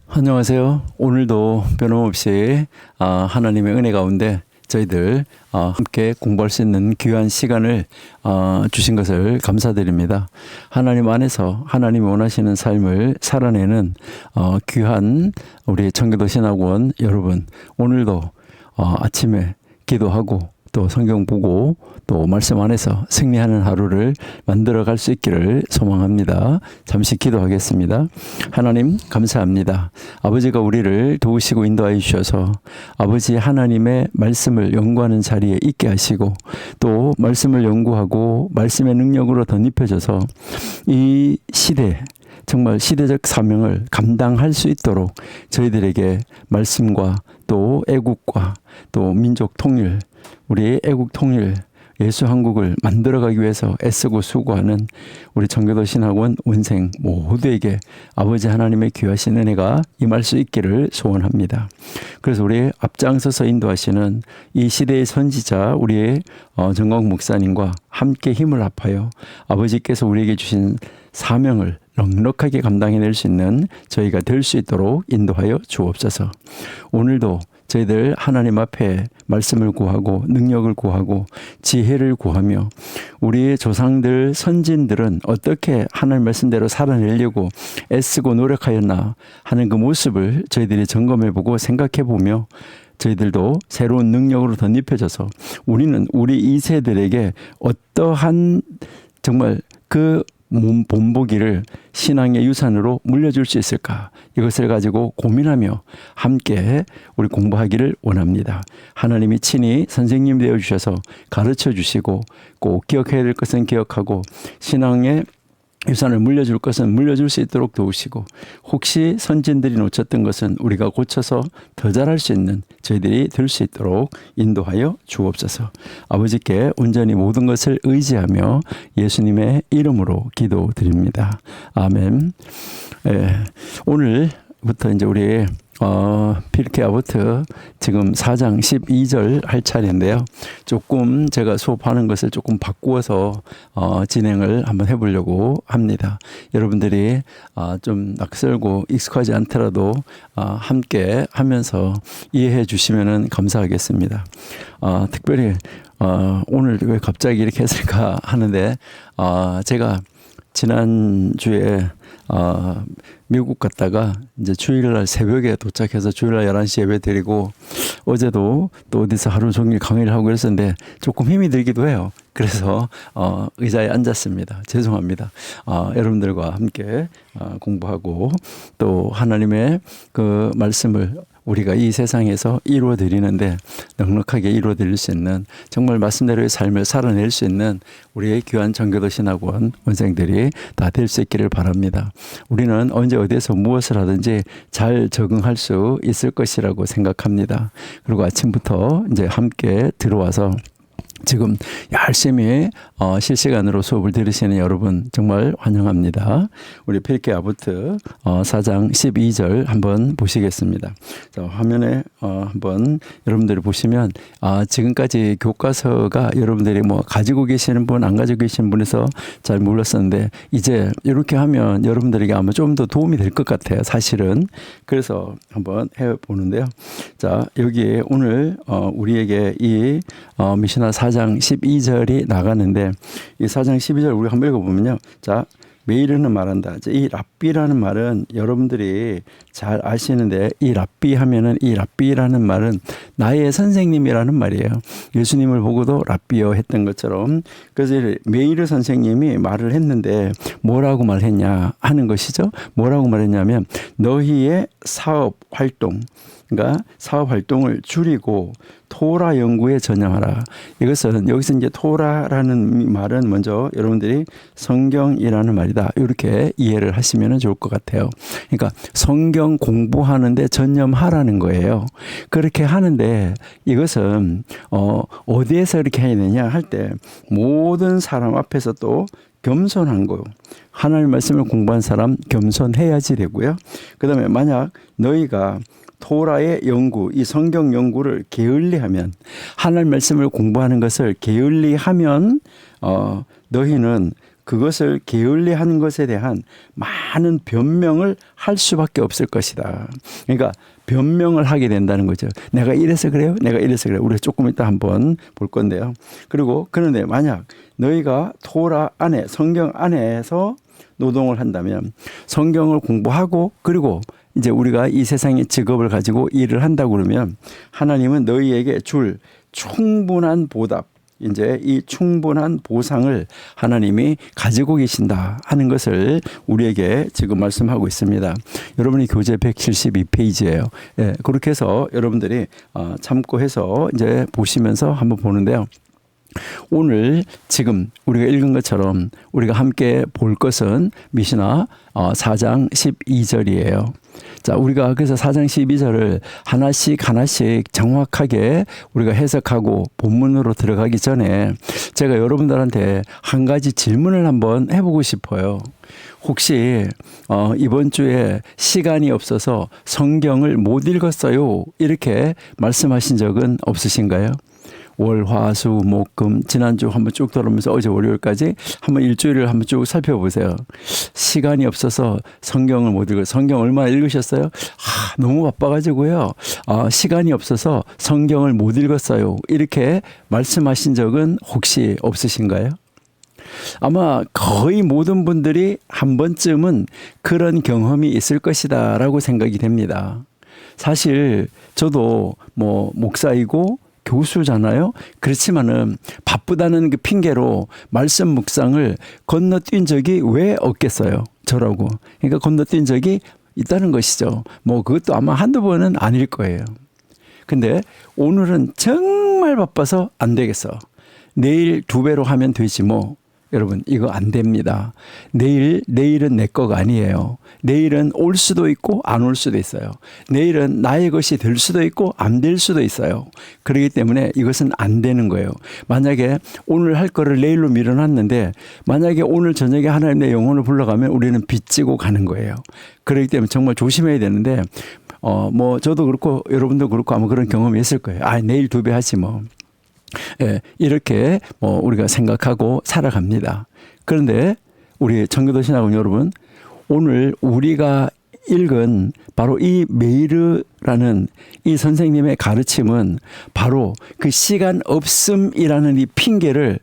안녕하세요. 오늘도 변함없이 하나님의 은혜 가운데 저희들 함께 공부할 수 있는 귀한 시간을 주신 것을 감사드립니다. 하나님 안에서 하나님이 원하시는 삶을 살아내는 귀한 우리 청교도 신학원 여러분, 오늘도 아침에 기도하고 또 성경 보고 또 말씀 안에서 승리하는 하루를 만들어 갈 수 있기를 소망합니다. 잠시 기도하겠습니다. 하나님 감사합니다. 아버지가 우리를 도우시고 인도하여 주셔서 아버지 하나님의 말씀을 연구하는 자리에 있게 하시고 또 말씀을 연구하고 말씀의 능력으로 덧입혀져서 이 시대 정말 시대적 사명을 감당할 수 있도록 저희들에게 말씀과 또 애국과 또 민족 통일, 우리 애국 통일, 예수 한국을 만들어가기 위해서 애쓰고 수고하는 우리 청교도 신학원 원생 모두에게 아버지 하나님의 귀하신 은혜가 임할 수 있기를 소원합니다. 그래서 우리 앞장서서 인도하시는 이 시대의 선지자 우리의 정광 목사님과 함께 힘을 합하여 아버지께서 우리에게 주신 사명을 넉넉하게 감당해낼 수 있는 저희가 될 수 있도록 인도하여 주옵소서. 오늘도 저희들 하나님 앞에 말씀을 구하고 능력을 구하고 지혜를 구하며 우리의 조상들 선진들은 어떻게 하나님 말씀대로 살아내려고 애쓰고 노력하였나 하는 그 모습을 저희들이 점검해보고 생각해보며 저희들도 새로운 능력으로 덧입혀져서 우리는 우리 2세들에게 어떠한 정말 그 본보기를 신앙의 유산으로 물려줄 수 있을까, 이것을 가지고 고민하며 함께 우리 공부하기를 원합니다. 하나님이 친히 선생님 되어주셔서 가르쳐 주시고 꼭 기억해야 될 것은 기억하고 신앙의 유산을 물려줄 것은 물려줄 수 있도록 도우시고 혹시 선진들이 놓쳤던 것은 우리가 고쳐서 더 잘할 수 있는 저희들이 될 수 있도록 인도하여 주옵소서. 아버지께 온전히 모든 것을 의지하며 예수님의 이름으로 기도드립니다. 아멘. 오늘부터 이제 우리 피르케 아보트 지금 4장 12절 할 차례인데요. 조금 제가 수업하는 것을 조금 바꾸어서 진행을 한번 해보려고 합니다. 여러분들이 좀 낯설고 익숙하지 않더라도 함께 하면서 이해해 주시면 감사하겠습니다. 특별히 오늘 왜 갑자기 이렇게 했을까 하는데 제가 지난주에 미국 갔다가 이제 주일날 새벽에 도착해서 주일날 11시 예배 드리고 어제도 또 어디서 하루 종일 강의를 하고 그랬었는데 조금 힘이 들기도 해요. 그래서 의자에 앉았습니다. 죄송합니다. 여러분들과 함께 공부하고 또 하나님의 그 말씀을 우리가 이 세상에서 이루어 드리는데 넉넉하게 이루어 드릴 수 있는 정말 말씀대로의 삶을 살아낼 수 있는 우리의 귀한 청교도 신학원 원생들이 다 될 수 있기를 바랍니다. 우리는 언제 어디에서 무엇을 하든지 잘 적응할 수 있을 것이라고 생각합니다. 그리고 아침부터 이제 함께 들어와서 지금 열심히 실시간으로 수업을 들으시는 여러분 정말 환영합니다. 우리 피르케 아보트 4장 12절 한번 보시겠습니다. 자, 화면에 한번 여러분들이 보시면 지금까지 교과서가 여러분들이 뭐 가지고 계시는 분, 안 가지고 계시는 분에서 잘 몰랐었는데 이제 이렇게 하면 여러분들에게 아마 좀 더 도움이 될 것 같아요. 사실은. 그래서 한번 해보는데요. 자, 여기에 오늘 우리에게 이 미시나 4장 12절이 나가는데 이 4장 12절 우리 한번 읽어보면요. 자, 메이르는 말한다. 이 랍비라는 말은 여러분들이 잘 아시는데 이 랍비 하면은 이 랍비라는 말은 나의 선생님이라는 말이에요. 예수님을 보고도 랍비여 했던 것처럼. 그래서 메이르 선생님이 말을 했는데 뭐라고 말했냐 하는 것이죠. 뭐라고 말했냐면 너희의 사업 활동, 그러니까 사업 활동을 줄이고 토라 연구에 전념하라. 이것은 여기서 이제 토라라는 말은 먼저 여러분들이 성경이라는 말이다. 이렇게 이해를 하시면 좋을 것 같아요. 그러니까 성경 공부하는데 전념하라는 거예요. 그렇게 하는데 이것은 어디에서 이렇게 해야 되냐 할 때 모든 사람 앞에서 또 겸손한 거요. 하나님 말씀을 공부한 사람 겸손해야지 되고요. 그 다음에 만약 너희가 토라의 연구, 이 성경 연구를 게을리하면, 하나님 말씀을 공부하는 것을 게을리하면 너희는 그것을 게을리한 것에 대한 많은 변명을 할 수밖에 없을 것이다. 그러니까 변명을 하게 된다는 거죠. 내가 이래서 그래요? 내가 이래서 그래요? 우리가 조금 이따 한번 볼 건데요. 그리고 그런데 만약 너희가 토라 안에, 성경 안에서 노동을 한다면 성경을 공부하고 그리고 이제 우리가 이 세상의 직업을 가지고 일을 한다고 그러면 하나님은 너희에게 줄 충분한 보답, 이제 이 충분한 보상을 하나님이 가지고 계신다 하는 것을 우리에게 지금 말씀하고 있습니다. 여러분이 교재 172페이지예요. 예, 그렇게 해서 여러분들이 참고해서 이제 보시면서 한번 보는데요. 오늘 지금 우리가 읽은 것처럼 우리가 함께 볼 것은 미시나 4장 12절이에요. 자, 우리가 그래서 4장 12절을 하나씩 정확하게 우리가 해석하고 본문으로 들어가기 전에 제가 여러분들한테 한 가지 질문을 한번 해보고 싶어요. 혹시 이번 주에 시간이 없어서 성경을 못 읽었어요, 이렇게 말씀하신 적은 없으신가요? 월, 화, 수, 목, 금 지난주 한번 쭉 돌아오면서 어제 월요일까지 한번 일주일을 한번 쭉 살펴보세요. 시간이 없어서 성경을 못 읽어요. 성경 얼마나 읽으셨어요? 너무 바빠가지고요. 시간이 없어서 성경을 못 읽었어요. 이렇게 말씀하신 적은 혹시 없으신가요? 아마 거의 모든 분들이 한 번쯤은 그런 경험이 있을 것이다 라고 생각이 됩니다. 사실 저도 목사이고 교수잖아요. 그렇지만은 바쁘다는 그 핑계로 말씀 묵상을 건너뛴 적이 왜 없겠어요? 저라고. 그러니까 건너뛴 적이 있다는 것이죠. 그것도 아마 한두 번은 아닐 거예요. 근데 오늘은 정말 바빠서 안 되겠어. 내일 2배로 하면 되지 뭐. 여러분, 이거 안 됩니다. 내일은 내 거가 아니에요. 내일은 올 수도 있고 안 올 수도 있어요. 내일은 나의 것이 될 수도 있고 안 될 수도 있어요. 그렇기 때문에 이것은 안 되는 거예요. 만약에 오늘 할 거를 내일로 미뤄놨는데 만약에 오늘 저녁에 하나님 내 영혼을 불러가면 우리는 빚지고 가는 거예요. 그렇기 때문에 정말 조심해야 되는데 저도 그렇고 여러분도 그렇고 아마 그런 경험이 있을 거예요. 내일 2배 하지 뭐. 예, 이렇게 우리가 생각하고 살아갑니다. 그런데 우리 청교도 신학원 여러분, 오늘 우리가 읽은 바로 이 메이르라는 이 선생님의 가르침은 바로 그 시간 없음이라는 이 핑계를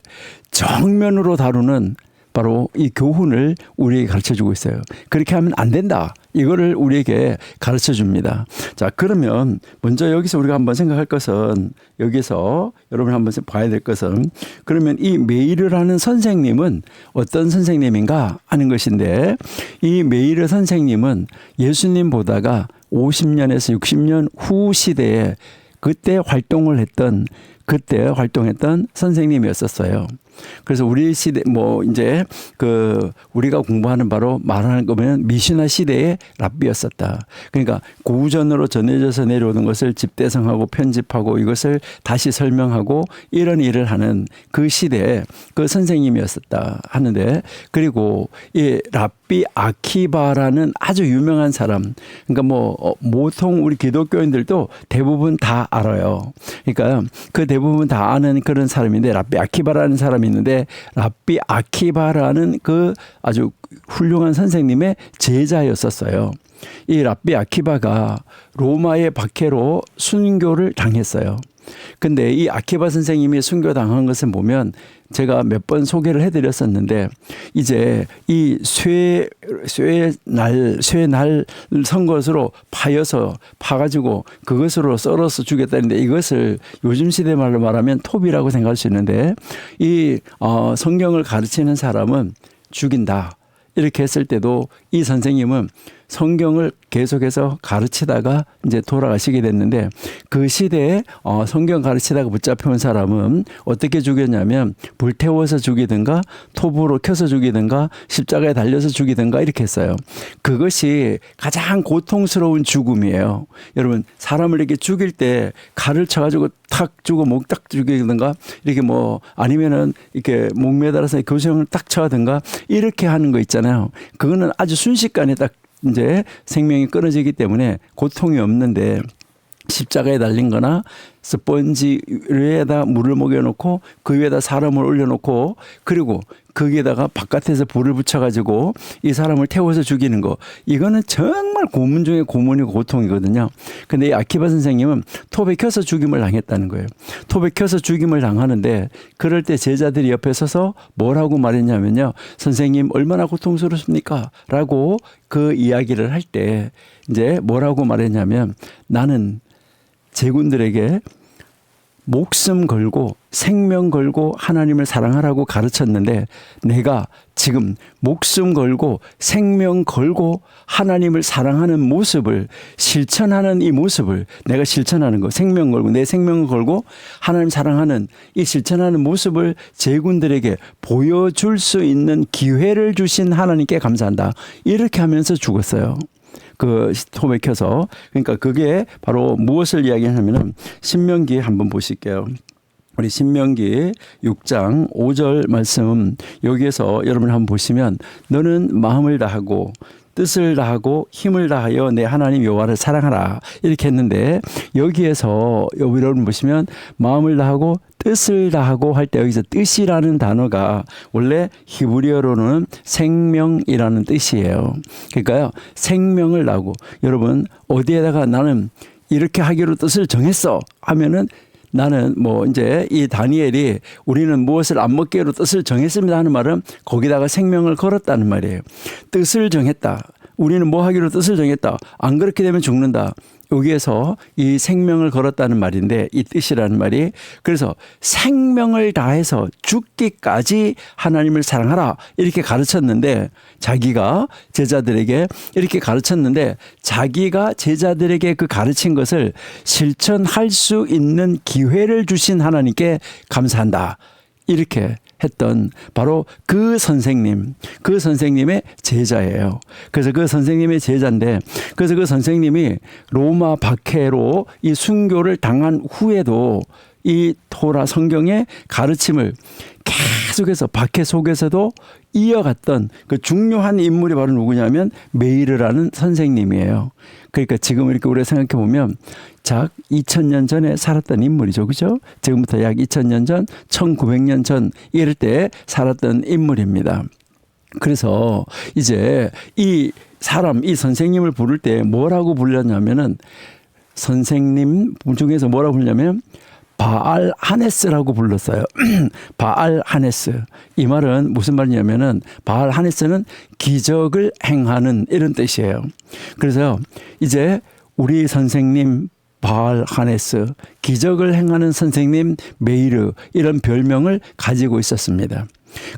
정면으로 다루는 바로 이 교훈을 우리에게 가르쳐주고 있어요. 그렇게 하면 안 된다. 이거를 우리에게 가르쳐줍니다. 자, 그러면 먼저 여기서 우리가 한번 생각할 것은, 여기서 여러분 한번 봐야 될 것은, 그러면 이 메이르라는 선생님은 어떤 선생님인가 하는 것인데, 이 메이르 선생님은 예수님 보다가 50년에서 60년 후 시대에 그때 활동했던 선생님이었었어요. 그래서 우리 시대 이제 우리가 공부하는 바로 말하는 거면 미시나 시대의 랍비였었다. 그러니까 고전으로 전해져서 내려오는 것을 집대성하고 편집하고 이것을 다시 설명하고 이런 일을 하는 그 시대에 그 선생님이었었다 하는데, 그리고 이 랍비 아키바라는 아주 유명한 사람, 그러니까 보통 우리 기독교인들도 대부분 다 알아요. 그러니까 그 대부분 다 아는 그런 사람인데, 랍비 아키바라는 사람이 있는데, 랍비 아키바라는 그 아주 훌륭한 선생님의 제자였었어요. 이 랍비 아키바가 로마의 박해로 순교를 당했어요. 근데 이 아키바 선생님이 순교당한 것을 보면 제가 몇 번 소개를 해드렸었는데, 이제 이 쇠날 선 것으로 파가지고 그것으로 썰어서 죽였다는데, 이것을 요즘 시대 말로 말하면 톱이라고 생각할 수 있는데, 이 성경을 가르치는 사람은 죽인다. 이렇게 했을 때도 이 선생님은 성경을 계속해서 가르치다가 이제 돌아가시게 됐는데, 그 시대에 성경 가르치다가 붙잡혀온 사람은 어떻게 죽였냐면 불태워서 죽이든가 톱으로 켜서 죽이든가 십자가에 달려서 죽이든가 이렇게 했어요. 그것이 가장 고통스러운 죽음이에요. 여러분, 사람을 이렇게 죽일 때 칼을 쳐가지고 탁 주고 목 딱 죽이든가, 이렇게 아니면은 이렇게 목 매달아서 교정을 딱 쳐하든가 이렇게 하는 거 있잖아요. 그거는 아주 순식간에 딱 이제 생명이 끊어지기 때문에 고통이 없는데, 십자가에 달린 거나 스펀지 위에다 물을 먹여놓고 그 위에다 사람을 올려놓고 그리고 거기에다가 바깥에서 불을 붙여가지고 이 사람을 태워서 죽이는 거. 이거는 정말 고문 중에 고문이고 고통이거든요. 근데 이 아키바 선생님은 톱에 켜서 죽임을 당했다는 거예요. 톱에 켜서 죽임을 당하는데 그럴 때 제자들이 옆에 서서 뭐라고 말했냐면요. 선생님 얼마나 고통스럽습니까? 라고 그 이야기를 할 때 이제 뭐라고 말했냐면 나는 제군들에게 목숨 걸고 생명 걸고 하나님을 사랑하라고 가르쳤는데 내가 지금 목숨 걸고 생명 걸고 하나님을 사랑하는 모습을 실천하는 이 모습을 내가 실천하는 거 생명 걸고 내 생명을 걸고 하나님 사랑하는 이 실천하는 모습을 제군들에게 보여줄 수 있는 기회를 주신 하나님께 감사한다. 이렇게 하면서 죽었어요. 그 톱에 켜서. 그러니까 그게 바로 무엇을 이야기하냐면은 신명기 한번 보실게요. 우리 신명기 6장 5절 말씀 여기에서 여러분 한번 보시면 너는 마음을 다하고 뜻을 다하고 힘을 다하여 내 하나님 여호와를 사랑하라 이렇게 했는데 여기에서 여러분 보시면 마음을 다하고 뜻을 다하고 할 때 여기서 뜻이라는 단어가 원래 히브리어로는 생명이라는 뜻이에요. 그러니까요 생명을 다하고 여러분 어디에다가 나는 이렇게 하기로 뜻을 정했어 하면은 나는 뭐 이제 이 다니엘이 우리는 무엇을 안 먹기로 뜻을 정했습니다 하는 말은 거기다가 생명을 걸었다는 말이에요. 뜻을 정했다. 우리는 뭐 하기로 뜻을 정했다. 안 그렇게 되면 죽는다. 여기에서 이 생명을 걸었다는 말인데 이 뜻이라는 말이 그래서 생명을 다해서 죽기까지 하나님을 사랑하라 이렇게 가르쳤는데 자기가 제자들에게 이렇게 가르쳤는데 자기가 제자들에게 그 가르친 것을 실천할 수 있는 기회를 주신 하나님께 감사한다. 이렇게 했던 바로 그 선생님, 그 선생님의 제자예요. 그래서 그 선생님의 제자인데 그래서 그 선생님이 로마 박해로 이 순교를 당한 후에도 이 토라 성경의 가르침을 계속해서 박해 속에서도 이어갔던 그 중요한 인물이 바로 누구냐면 메이르라는 선생님이에요. 그러니까 지금 이렇게 우리가 생각해 보면 작 2000년 전에 살았던 인물이죠. 그죠? 지금부터 약 2000년 전, 1900년 전 이럴 때 살았던 인물입니다. 그래서 이제 이 사람, 이 선생님을 부를 때 뭐라고 불렀냐면은 선생님 중에서 뭐라고 불렀냐면 바알 하네스라고 불렀어요. 바알 하네스. 이 말은 무슨 말이냐면은 바알 하네스는 기적을 행하는 이런 뜻이에요. 그래서 이제 우리 선생님 바알 하네스, 기적을 행하는 선생님 메이르 이런 별명을 가지고 있었습니다.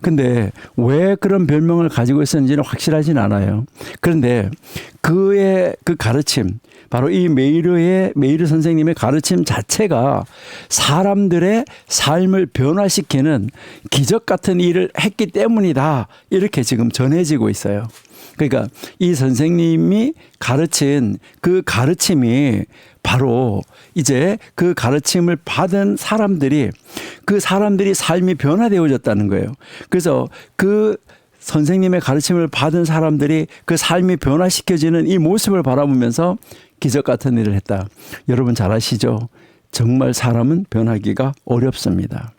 근데 왜 그런 별명을 가지고 있었는지는 확실하진 않아요. 그런데 그의 그 가르침, 바로 이 메이르 선생님의 가르침 자체가 사람들의 삶을 변화시키는 기적 같은 일을 했기 때문이다. 이렇게 지금 전해지고 있어요. 그러니까 이 선생님이 가르친 그 가르침이 바로 이제 그 가르침을 받은 사람들이 그 사람들이 삶이 변화되어졌다는 거예요. 그래서 그 선생님의 가르침을 받은 사람들이 그 삶이 변화시켜지는 이 모습을 바라보면서 기적 같은 일을 했다. 여러분 잘 아시죠? 정말 사람은 변하기가 어렵습니다.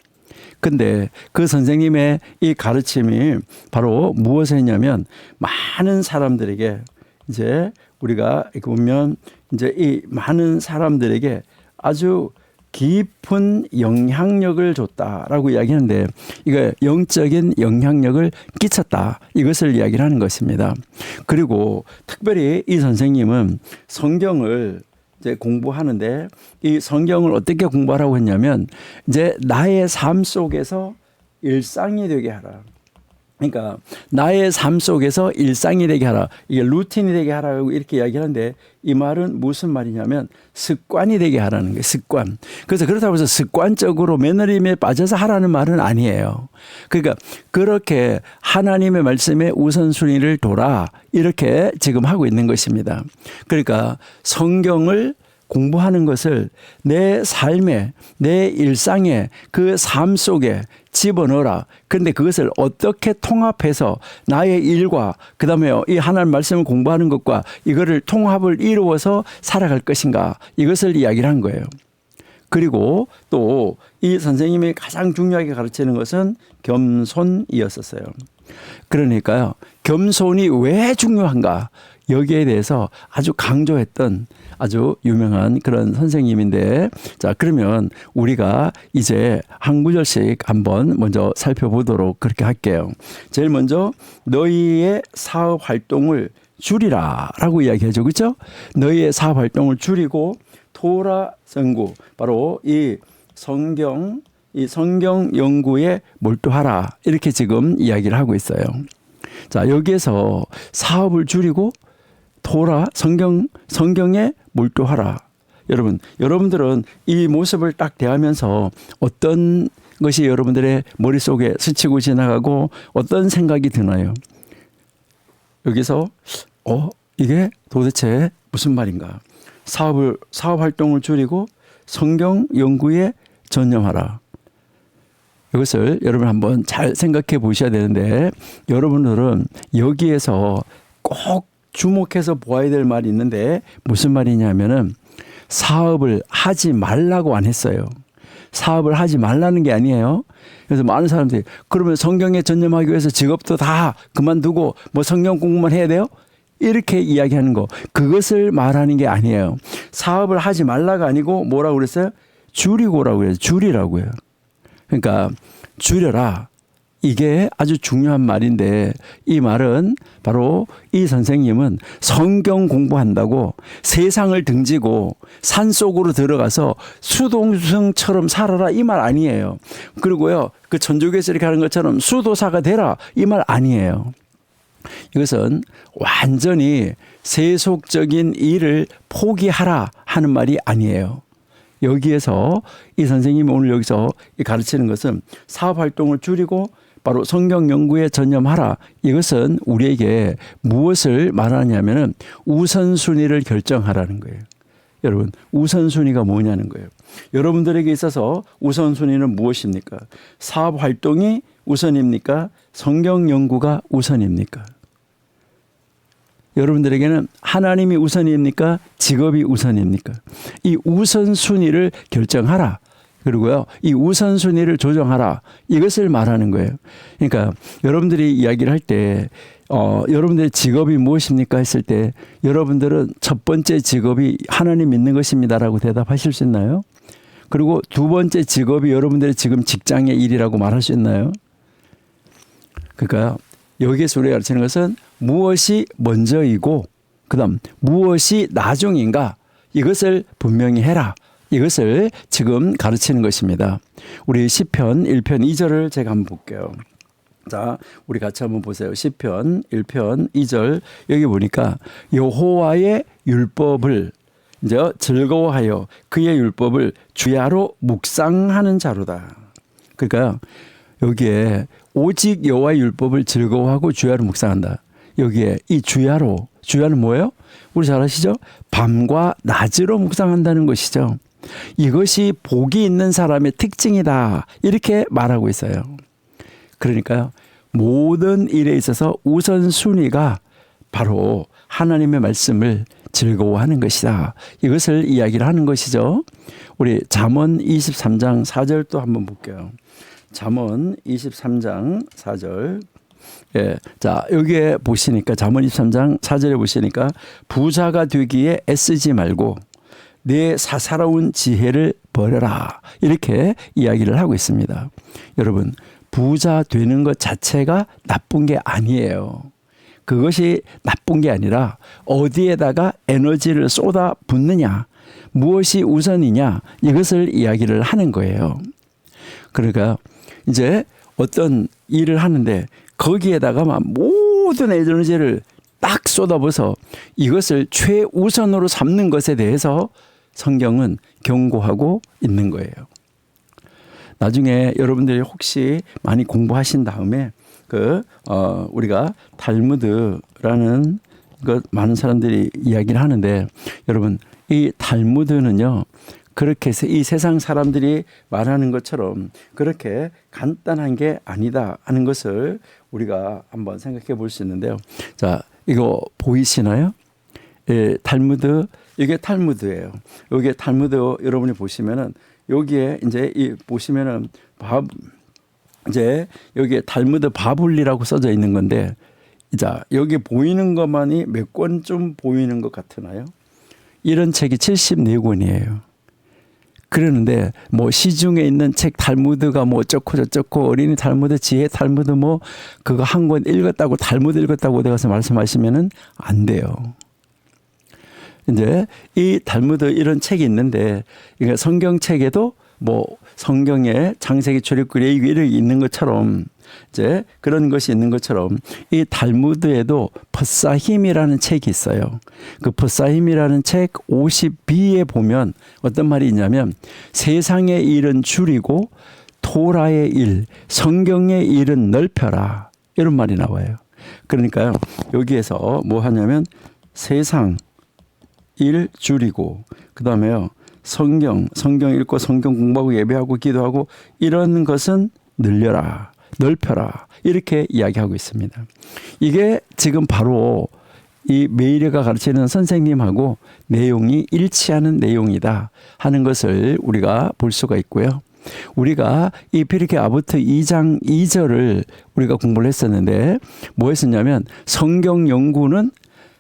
근데 그 선생님의 이 가르침이 바로 무엇을 했냐면 많은 사람들에게 이제 우리가 이렇게 보면 이제 이 많은 사람들에게 아주 깊은 영향력을 줬다라고 이야기하는데 이거 영적인 영향력을 끼쳤다. 이것을 이야기를 하는 것입니다. 그리고 특별히 이 선생님은 성경을 이제 공부하는데 이 성경을 어떻게 공부하라고 했냐면 이제 나의 삶 속에서 일상이 되게 하라. 그러니까 나의 삶 속에서 일상이 되게 하라. 이게 루틴이 되게 하라고 이렇게 이야기하는데 이 말은 무슨 말이냐면 습관이 되게 하라는 거예요. 습관. 그래서 그렇다고 해서 습관적으로 매너림에 빠져서 하라는 말은 아니에요. 그러니까 그렇게 하나님의 말씀에 우선순위를 둬라. 이렇게 지금 하고 있는 것입니다. 그러니까 성경을 공부하는 것을 내 삶에, 내 일상에, 그 삶 속에 집어넣어라. 그런데 그것을 어떻게 통합해서 나의 일과 그다음에 이 하나님 말씀을 공부하는 것과 이거를 통합을 이루어서 살아갈 것인가. 이것을 이야기를 한 거예요. 그리고 또 이 선생님이 가장 중요하게 가르치는 것은 겸손이었었어요. 그러니까요, 겸손이 왜 중요한가 여기에 대해서 아주 강조했던 아주 유명한 그런 선생님인데, 자, 그러면 우리가 이제 한 구절씩 한번 먼저 살펴보도록 그렇게 할게요. 제일 먼저 너희의 사업 활동을 줄이라 라고 이야기하죠. 그렇죠? 너희의 사업 활동을 줄이고 토라 선구, 바로 이 성경 연구에 몰두하라, 이렇게 지금 이야기를 하고 있어요. 자, 여기에서 사업을 줄이고 토라 성경에 몰두하라. 여러분들은 이 모습을 딱 대하면서 어떤 것이 여러분들의 머릿속에 스치고 지나가고 어떤 생각이 드나요? 여기서 이게 도대체 무슨 말인가? 사업 활동을 줄이고 성경 연구에 전념하라. 이것을 여러분 한번 잘 생각해 보셔야 되는데, 여러분들은 여기에서 꼭 주목해서 보아야 될 말이 있는데, 무슨 말이냐면은 사업을 하지 말라고 안 했어요. 사업을 하지 말라는 게 아니에요. 그래서 많은 사람들이 그러면 성경에 전념하기 위해서 직업도 다 그만두고 뭐 성경 공부만 해야 돼요? 이렇게 이야기하는 거, 그것을 말하는 게 아니에요. 사업을 하지 말라가 아니고 뭐라고 그랬어요? 줄이고라고 그래요. 줄이라고요. 그러니까 줄여라. 이게 아주 중요한 말인데, 이 말은 바로 이 선생님은 성경 공부한다고 세상을 등지고 산속으로 들어가서 수동성처럼 살아라, 이 말 아니에요. 그리고요, 그 천주교에서 이렇게 하는 것처럼 수도사가 되라, 이 말 아니에요. 이것은 완전히 세속적인 일을 포기하라 하는 말이 아니에요. 여기에서 이 선생님이 오늘 여기서 가르치는 것은 사업 활동을 줄이고 바로 성경 연구에 전념하라. 이것은 우리에게 무엇을 말하냐면은 우선순위를 결정하라는 거예요. 여러분, 우선순위가 뭐냐는 거예요. 여러분들에게 있어서 우선순위는 무엇입니까? 사업 활동이 우선입니까? 성경 연구가 우선입니까? 여러분들에게는 하나님이 우선입니까? 직업이 우선입니까? 이 우선순위를 결정하라. 그리고요, 이 우선순위를 조정하라. 이것을 말하는 거예요. 그러니까 여러분들이 이야기를 할 때 여러분들의 직업이 무엇입니까? 했을 때 여러분들은 첫 번째 직업이 하나님 믿는 것입니다라고 대답하실 수 있나요? 그리고 두 번째 직업이 여러분들의 지금 직장의 일이라고 말할 수 있나요? 그러니까 여기에서 우리가 가르치는 것은 무엇이 먼저이고 그다음 무엇이 나중인가, 이것을 분명히 해라. 이것을 지금 가르치는 것입니다. 우리 시편 1편 2절을 제가 한번 볼게요. 자, 우리 같이 한번 보세요. 시편 1편 2절, 여기 보니까 여호와의 율법을 이제 즐거워하여 그의 율법을 주야로 묵상하는 자로다. 그러니까 여기에 오직 여호와의 율법을 즐거워하고 주야로 묵상한다. 여기에 이 주야는 뭐예요? 우리 잘 아시죠? 밤과 낮으로 묵상한다는 것이죠. 이것이 복이 있는 사람의 특징이다, 이렇게 말하고 있어요. 그러니까요, 모든 일에 있어서 우선순위가 바로 하나님의 말씀을 즐거워하는 것이다, 이것을 이야기를 하는 것이죠. 우리 잠언 23장 4절 또 한번 볼게요. 잠언 23장 4절. 예, 자, 여기에 보시니까 잠언 23장 4절에 보시니까 부자가 되기에 애쓰지 말고 내 사사로운 지혜를 버려라, 이렇게 이야기를 하고 있습니다. 여러분, 부자 되는 것 자체가 나쁜 게 아니에요. 그것이 나쁜 게 아니라 어디에다가 에너지를 쏟아 붓느냐, 무엇이 우선이냐, 이것을 이야기를 하는 거예요. 그러니까 이제 어떤 일을 하는데 거기에다가 막 모든 에너지를 딱 쏟아부어서 이것을 최우선으로 삼는 것에 대해서 성경은 경고하고 있는 거예요. 나중에 여러분들이 혹시 많이 공부하신 다음에 우리가 탈무드라는 것 많은 사람들이 이야기를 하는데, 여러분, 이 탈무드는요, 그렇게 이 세상 사람들이 말하는 것처럼 그렇게 간단한 게 아니다 하는 것을 우리가 한번 생각해 볼 수 있는데요. 자, 이거 보이시나요? 예, 탈무드, 이게 탈무드예요. 여기 탈무드 여러분이 보시면은 여기에 이제 이 보시면은 이제 여기에 탈무드 바블리라고 써져 있는 건데, 자, 여기 보이는 것만이 몇 권쯤 보이는 것 같으나요? 이런 책이 74권이에요. 그러는데 뭐 시중에 있는 책 탈무드가 뭐 어쩌고 저쩌고 어린이 탈무드, 지혜 탈무드 뭐 그거 한 권 읽었다고 탈무드 읽었다고 어디 가서 말씀하시면은 안 돼요. 이제 이 탈무드 이런 책이 있는데, 그러니까 성경책에도 뭐 성경에 창세기, 출애굽기, 레위기 이렇게 있는 것처럼, 이제 그런 것이 있는 것처럼 이 탈무드에도 펫사힘이라는 책이 있어요. 그 펫사힘이라는 책 50b에 보면 어떤 말이 있냐면, 세상의 일은 줄이고 토라의 일, 성경의 일은 넓혀라, 이런 말이 나와요. 그러니까요, 여기에서 뭐 하냐면 세상 일 줄이고, 그 다음에요 성경 읽고 성경 공부하고 예배하고 기도하고 이런 것은 늘려라, 넓혀라, 이렇게 이야기하고 있습니다. 이게 지금 바로 이 메이르가 가르치는 선생님하고 내용이 일치하는 내용이다 하는 것을 우리가 볼 수가 있고요. 우리가 이 피르케 아보트 2장 2절을 우리가 공부를 했었는데 뭐 했었냐면, 성경 연구는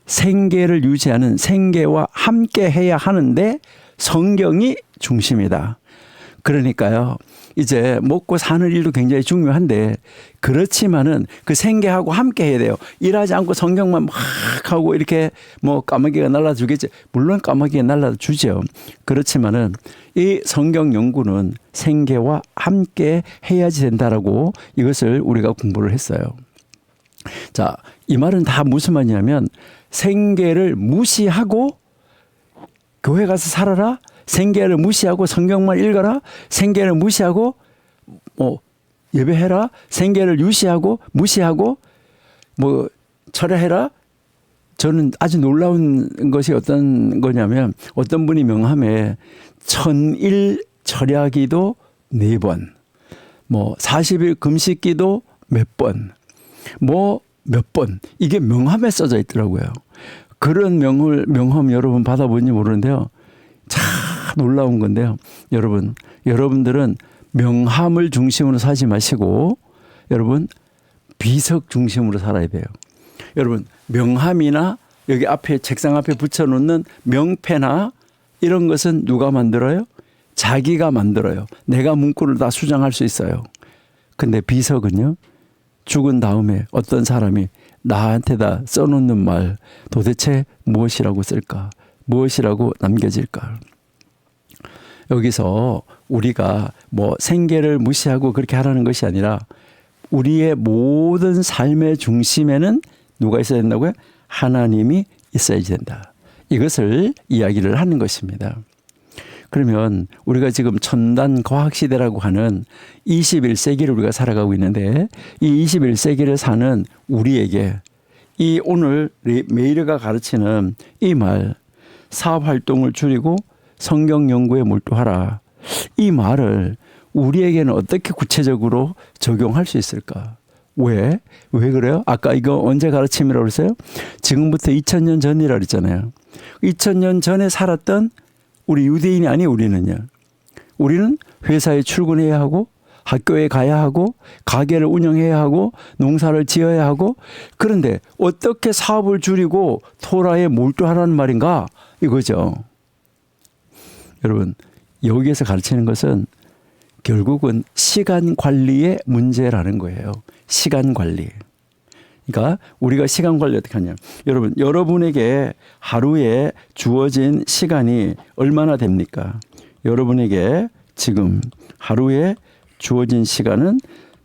생계를 유지하는, 생계와 함께 해야 하는데 성경이 중심이다. 그러니까요, 이제 먹고 사는 일도 굉장히 중요한데, 그렇지만은 그 생계하고 함께 해야 돼요. 일하지 않고 성경만 막 하고 이렇게 뭐 까마귀가 날라주겠지. 물론 까마귀가 날라주죠. 그렇지만은 이 성경 연구는 생계와 함께 해야지 된다라고 이것을 우리가 공부를 했어요. 자, 이 말은 다 무슨 말이냐면, 생계를 무시하고 교회 가서 살아라, 생계를 무시하고 성경만 읽어라, 생계를 무시하고 예배해라, 생계를 무시하고 뭐 철회해라. 저는 아주 놀라운 것이 어떤 거냐면, 어떤 분이 명함에 천일 철야기도 4번, 뭐 40일 금식기도 몇 번, 뭐 몇 번, 이게 명함에 써져 있더라고요. 그런 명함 여러분 받아본지 모르는데요, 참 놀라운 건데요. 여러분들은 명함을 중심으로 사지 마시고 여러분 비석 중심으로 살아야 돼요. 여러분, 명함이나 여기 앞에 책상 앞에 붙여놓는 명패나 이런 것은 누가 만들어요? 자기가 만들어요. 내가 문구를 다 수정할 수 있어요. 근데 비석은요, 죽은 다음에 어떤 사람이 나한테다 써놓는 말, 도대체 무엇이라고 쓸까? 무엇이라고 남겨질까? 여기서 우리가 뭐 생계를 무시하고 그렇게 하라는 것이 아니라, 우리의 모든 삶의 중심에는 누가 있어야 된다고요? 하나님이 있어야 된다. 이것을 이야기를 하는 것입니다. 그러면 우리가 지금 첨단 과학시대라고 하는 21세기를 우리가 살아가고 있는데, 이 21세기를 사는 우리에게 이 오늘 메이르가 가르치는 이 말, 사업활동을 줄이고 성경 연구에 몰두하라, 이 말을 우리에게는 어떻게 구체적으로 적용할 수 있을까? 왜 그래요? 아까 이거 언제 가르침이라고 그랬어요? 지금부터 2000년 전이라고 그랬잖아요. 2000년 전에 살았던 우리 유대인이 아니에요. 우리는 회사에 출근해야 하고, 학교에 가야 하고, 가게를 운영해야 하고, 농사를 지어야 하고, 그런데 어떻게 사업을 줄이고 토라에 몰두하라는 말인가? 이거죠. 여러분, 여기에서 가르치는 것은 결국은 시간 관리의 문제라는 거예요. 시간 관리. 그러니까 우리가 시간 관리 어떻게 하냐. 여러분에게 하루에 주어진 시간이 얼마나 됩니까? 여러분에게 지금 하루에 주어진 시간은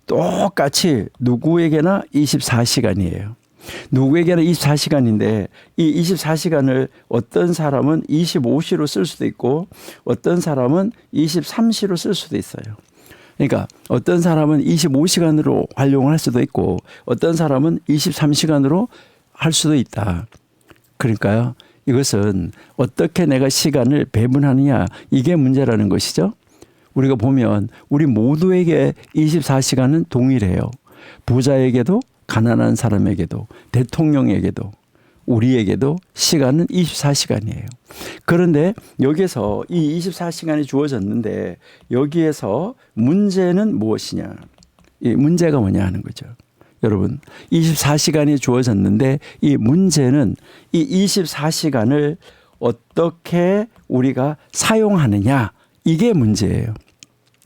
똑같이 누구에게나 24시간이에요. 누구에게나 24시간인데 이 24시간을 어떤 사람은 25시로 쓸 수도 있고 어떤 사람은 23시로 쓸 수도 있어요. 그러니까 어떤 사람은 25시간으로 활용을 할 수도 있고 어떤 사람은 23시간으로 할 수도 있다. 그러니까요, 이것은 어떻게 내가 시간을 배분하느냐, 이게 문제라는 것이죠. 우리가 보면 우리 모두에게 24시간은 동일해요. 부자에게도 가난한 사람에게도 대통령에게도 우리에게도 시간은 24시간이에요. 그런데 여기서 이 24시간이 주어졌는데 여기에서 문제는 무엇이냐? 이 문제가 뭐냐 하는 거죠. 여러분, 24시간이 주어졌는데 이 문제는 이 24시간을 어떻게 우리가 사용하느냐, 이게 문제예요.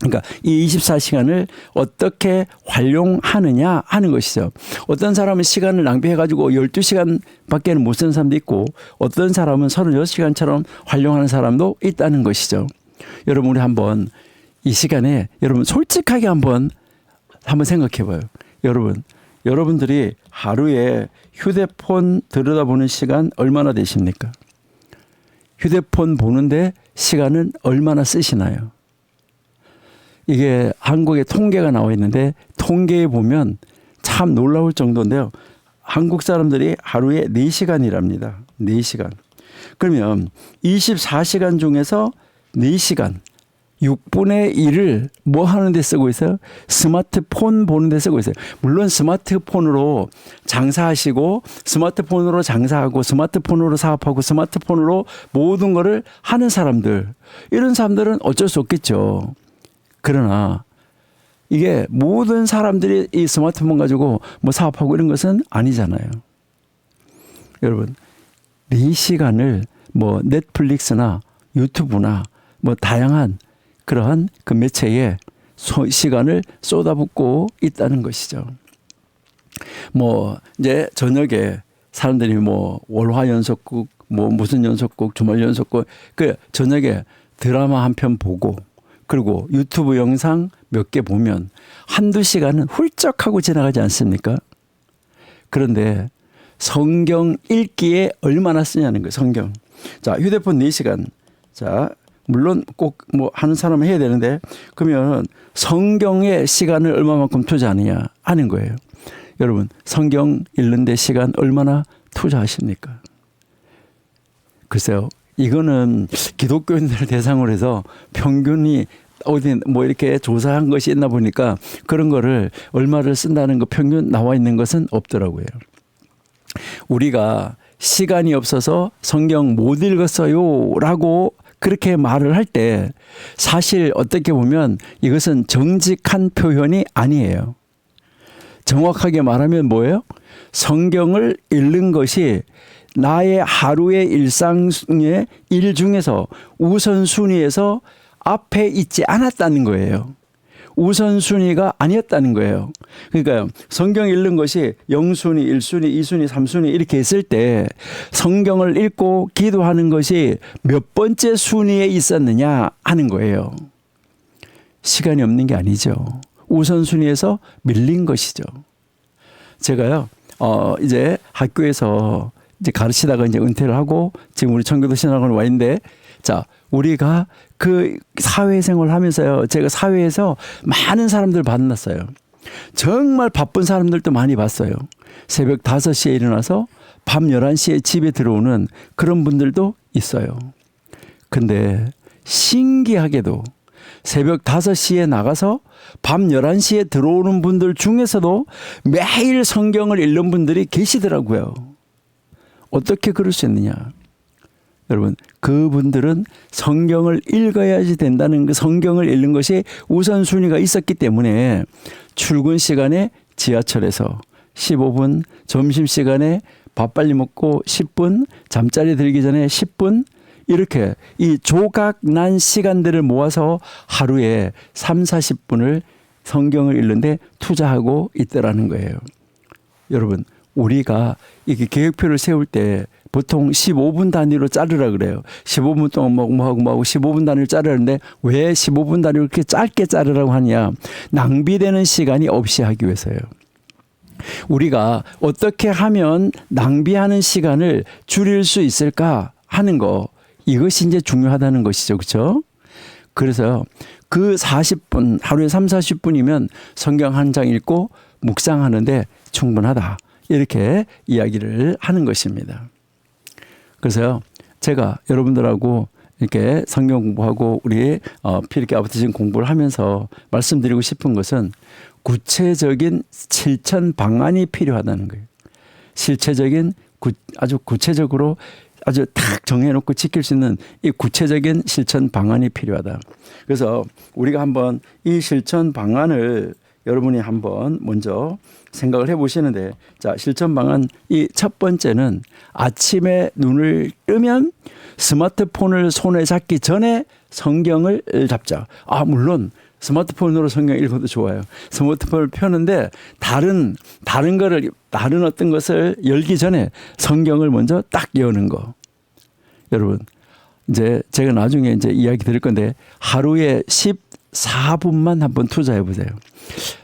그러니까 이 24시간을 어떻게 활용하느냐 하는 것이죠. 어떤 사람은 시간을 낭비해가지고 12시간 밖에는 못 쓰는 사람도 있고 어떤 사람은 36시간처럼 활용하는 사람도 있다는 것이죠. 여러분, 우리 한번 이 시간에 여러분 솔직하게 한번 생각해 봐요. 여러분들이 하루에 휴대폰 들여다보는 시간 얼마나 되십니까? 휴대폰 보는데 시간은 얼마나 쓰시나요? 이게 한국의 통계가 나와 있는데 통계에 보면 참 놀라울 정도인데요. 한국 사람들이 하루에 4시간이랍니다. 4시간. 그러면 24시간 중에서 4시간, 6분의 1을 뭐 하는 데 쓰고 있어요? 스마트폰 보는 데 쓰고 있어요. 물론 스마트폰으로 장사하시고 스마트폰으로 장사하고 스마트폰으로 사업하고 스마트폰으로 모든 거를 하는 사람들, 이런 사람들은 어쩔 수 없겠죠. 그러나 이게 모든 사람들이 이 스마트폰 가지고 뭐 사업하고 이런 것은 아니잖아요. 여러분, 4시간을 뭐 넷플릭스나 유튜브나 뭐 다양한 그러한 그 매체에 시간을 쏟아붓고 있다는 것이죠. 뭐 이제 저녁에 사람들이 뭐 월화 연속극, 뭐 무슨 연속극, 주말 연속극, 그 저녁에 드라마 한 편 보고 그리고 유튜브 영상 몇 개 보면 한두 시간은 훌쩍 하고 지나가지 않습니까? 그런데 성경 읽기에 얼마나 쓰냐는 거예요. 성경. 자, 휴대폰 4시간. 자, 물론 꼭 뭐 하는 사람은 해야 되는데 그러면 성경에 시간을 얼마만큼 투자하느냐 하는 거예요. 여러분, 성경 읽는데 시간 얼마나 투자하십니까? 글쎄요. 이거는 기독교인들 대상으로 해서 평균이 어디 뭐 이렇게 조사한 것이 있나 보니까 그런 거를 얼마를 쓴다는 거 평균 나와 있는 것은 없더라고요. 우리가 시간이 없어서 성경 못 읽었어요 라고 그렇게 말을 할 때 사실 어떻게 보면 이것은 정직한 표현이 아니에요. 정확하게 말하면 뭐예요? 성경을 읽는 것이 나의 하루의 일상의 일 중에서 우선순위에서 앞에 있지 않았다는 거예요. 우선순위가 아니었다는 거예요. 그러니까 성경 읽는 것이 0순위, 1순위, 2순위, 3순위 이렇게 있을 때 성경을 읽고 기도하는 것이 몇 번째 순위에 있었느냐 하는 거예요. 시간이 없는 게 아니죠. 우선순위에서 밀린 것이죠. 제가요, 이제 학교에서 이제 가르치다가 이제 은퇴를 하고 지금 우리 청교도 신학원에 와 있는데, 자, 우리가 그 사회생활을 하면서요, 제가 사회에서 많은 사람들 만났어요. 정말 바쁜 사람들도 많이 봤어요. 새벽 5시에 일어나서 밤 11시에 집에 들어오는 그런 분들도 있어요. 근데 신기하게도 새벽 5시에 나가서 밤 11시에 들어오는 분들 중에서도 매일 성경을 읽는 분들이 계시더라고요. 어떻게 그럴 수 있느냐? 여러분, 그분들은 성경을 읽어야지 된다는 그 성경을 읽는 것이 우선순위가 있었기 때문에 출근 시간에 지하철에서 15분, 점심시간에 밥 빨리 먹고 10분, 잠자리 들기 전에 10분, 이렇게 이 조각난 시간들을 모아서 하루에 3, 40분을 성경을 읽는데 투자하고 있더라는 거예요. 여러분, 우리가 이렇게 계획표를 세울 때 보통 15분 단위로 자르라 그래요. 15분 동안 뭐하고 15분 단위로 자르는데 왜 15분 단위로 그렇게 짧게 자르라고 하냐? 낭비되는 시간이 없이 하기 위해서요. 우리가 어떻게 하면 낭비하는 시간을 줄일 수 있을까 하는 거, 이것이 이제 중요하다는 것이죠. 그렇죠? 그래서 그 40분, 하루에 3, 40분이면 성경 한 장 읽고 묵상하는데 충분하다. 이렇게 이야기를 하는 것입니다. 그래서요, 제가 여러분들하고 이렇게 성경 공부하고 우리 필기 아버티즘 공부를 하면서 말씀드리고 싶은 것은 구체적인 실천 방안이 필요하다는 거예요. 실체적인 아주 구체적으로 아주 딱 정해놓고 지킬 수 있는 이 구체적인 실천 방안이 필요하다. 그래서 우리가 한번 이 실천 방안을 여러분이 한번 먼저 생각을 해보시는데, 자, 실천 방안 이 첫 번째는 아침에 눈을 뜨면 스마트폰을 손에 잡기 전에 성경을 잡자. 물론 스마트폰으로 성경 읽어도 좋아요. 스마트폰을 펴는데 다른 어떤 것을 열기 전에 성경을 먼저 딱 여는 거. 여러분, 이제 제가 나중에 이제 이야기 드릴 건데 하루에 14분만 한번 투자해 보세요.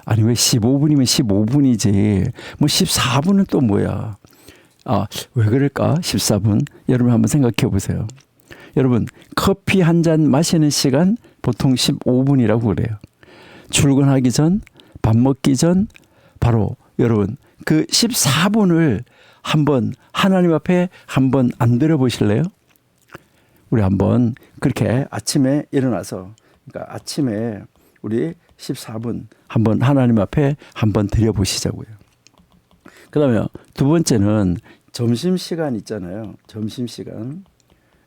아니 왜 15분이면 15분이지. 뭐 14분은 또 뭐야. 왜 그럴까? 14분. 여러분 한번 생각해 보세요. 여러분, 커피 한 잔 마시는 시간 보통 15분이라고 그래요. 출근하기 전, 밥 먹기 전, 바로 여러분 그 14분을 한번 하나님 앞에 한번 안 들어보실래요? 우리 한번 그렇게 아침에 일어나서, 그러니까 아침에 우리 14분 한번 하나님 앞에 한번 드려보시자고요. 그 다음에 두 번째는 점심시간 있잖아요. 점심시간.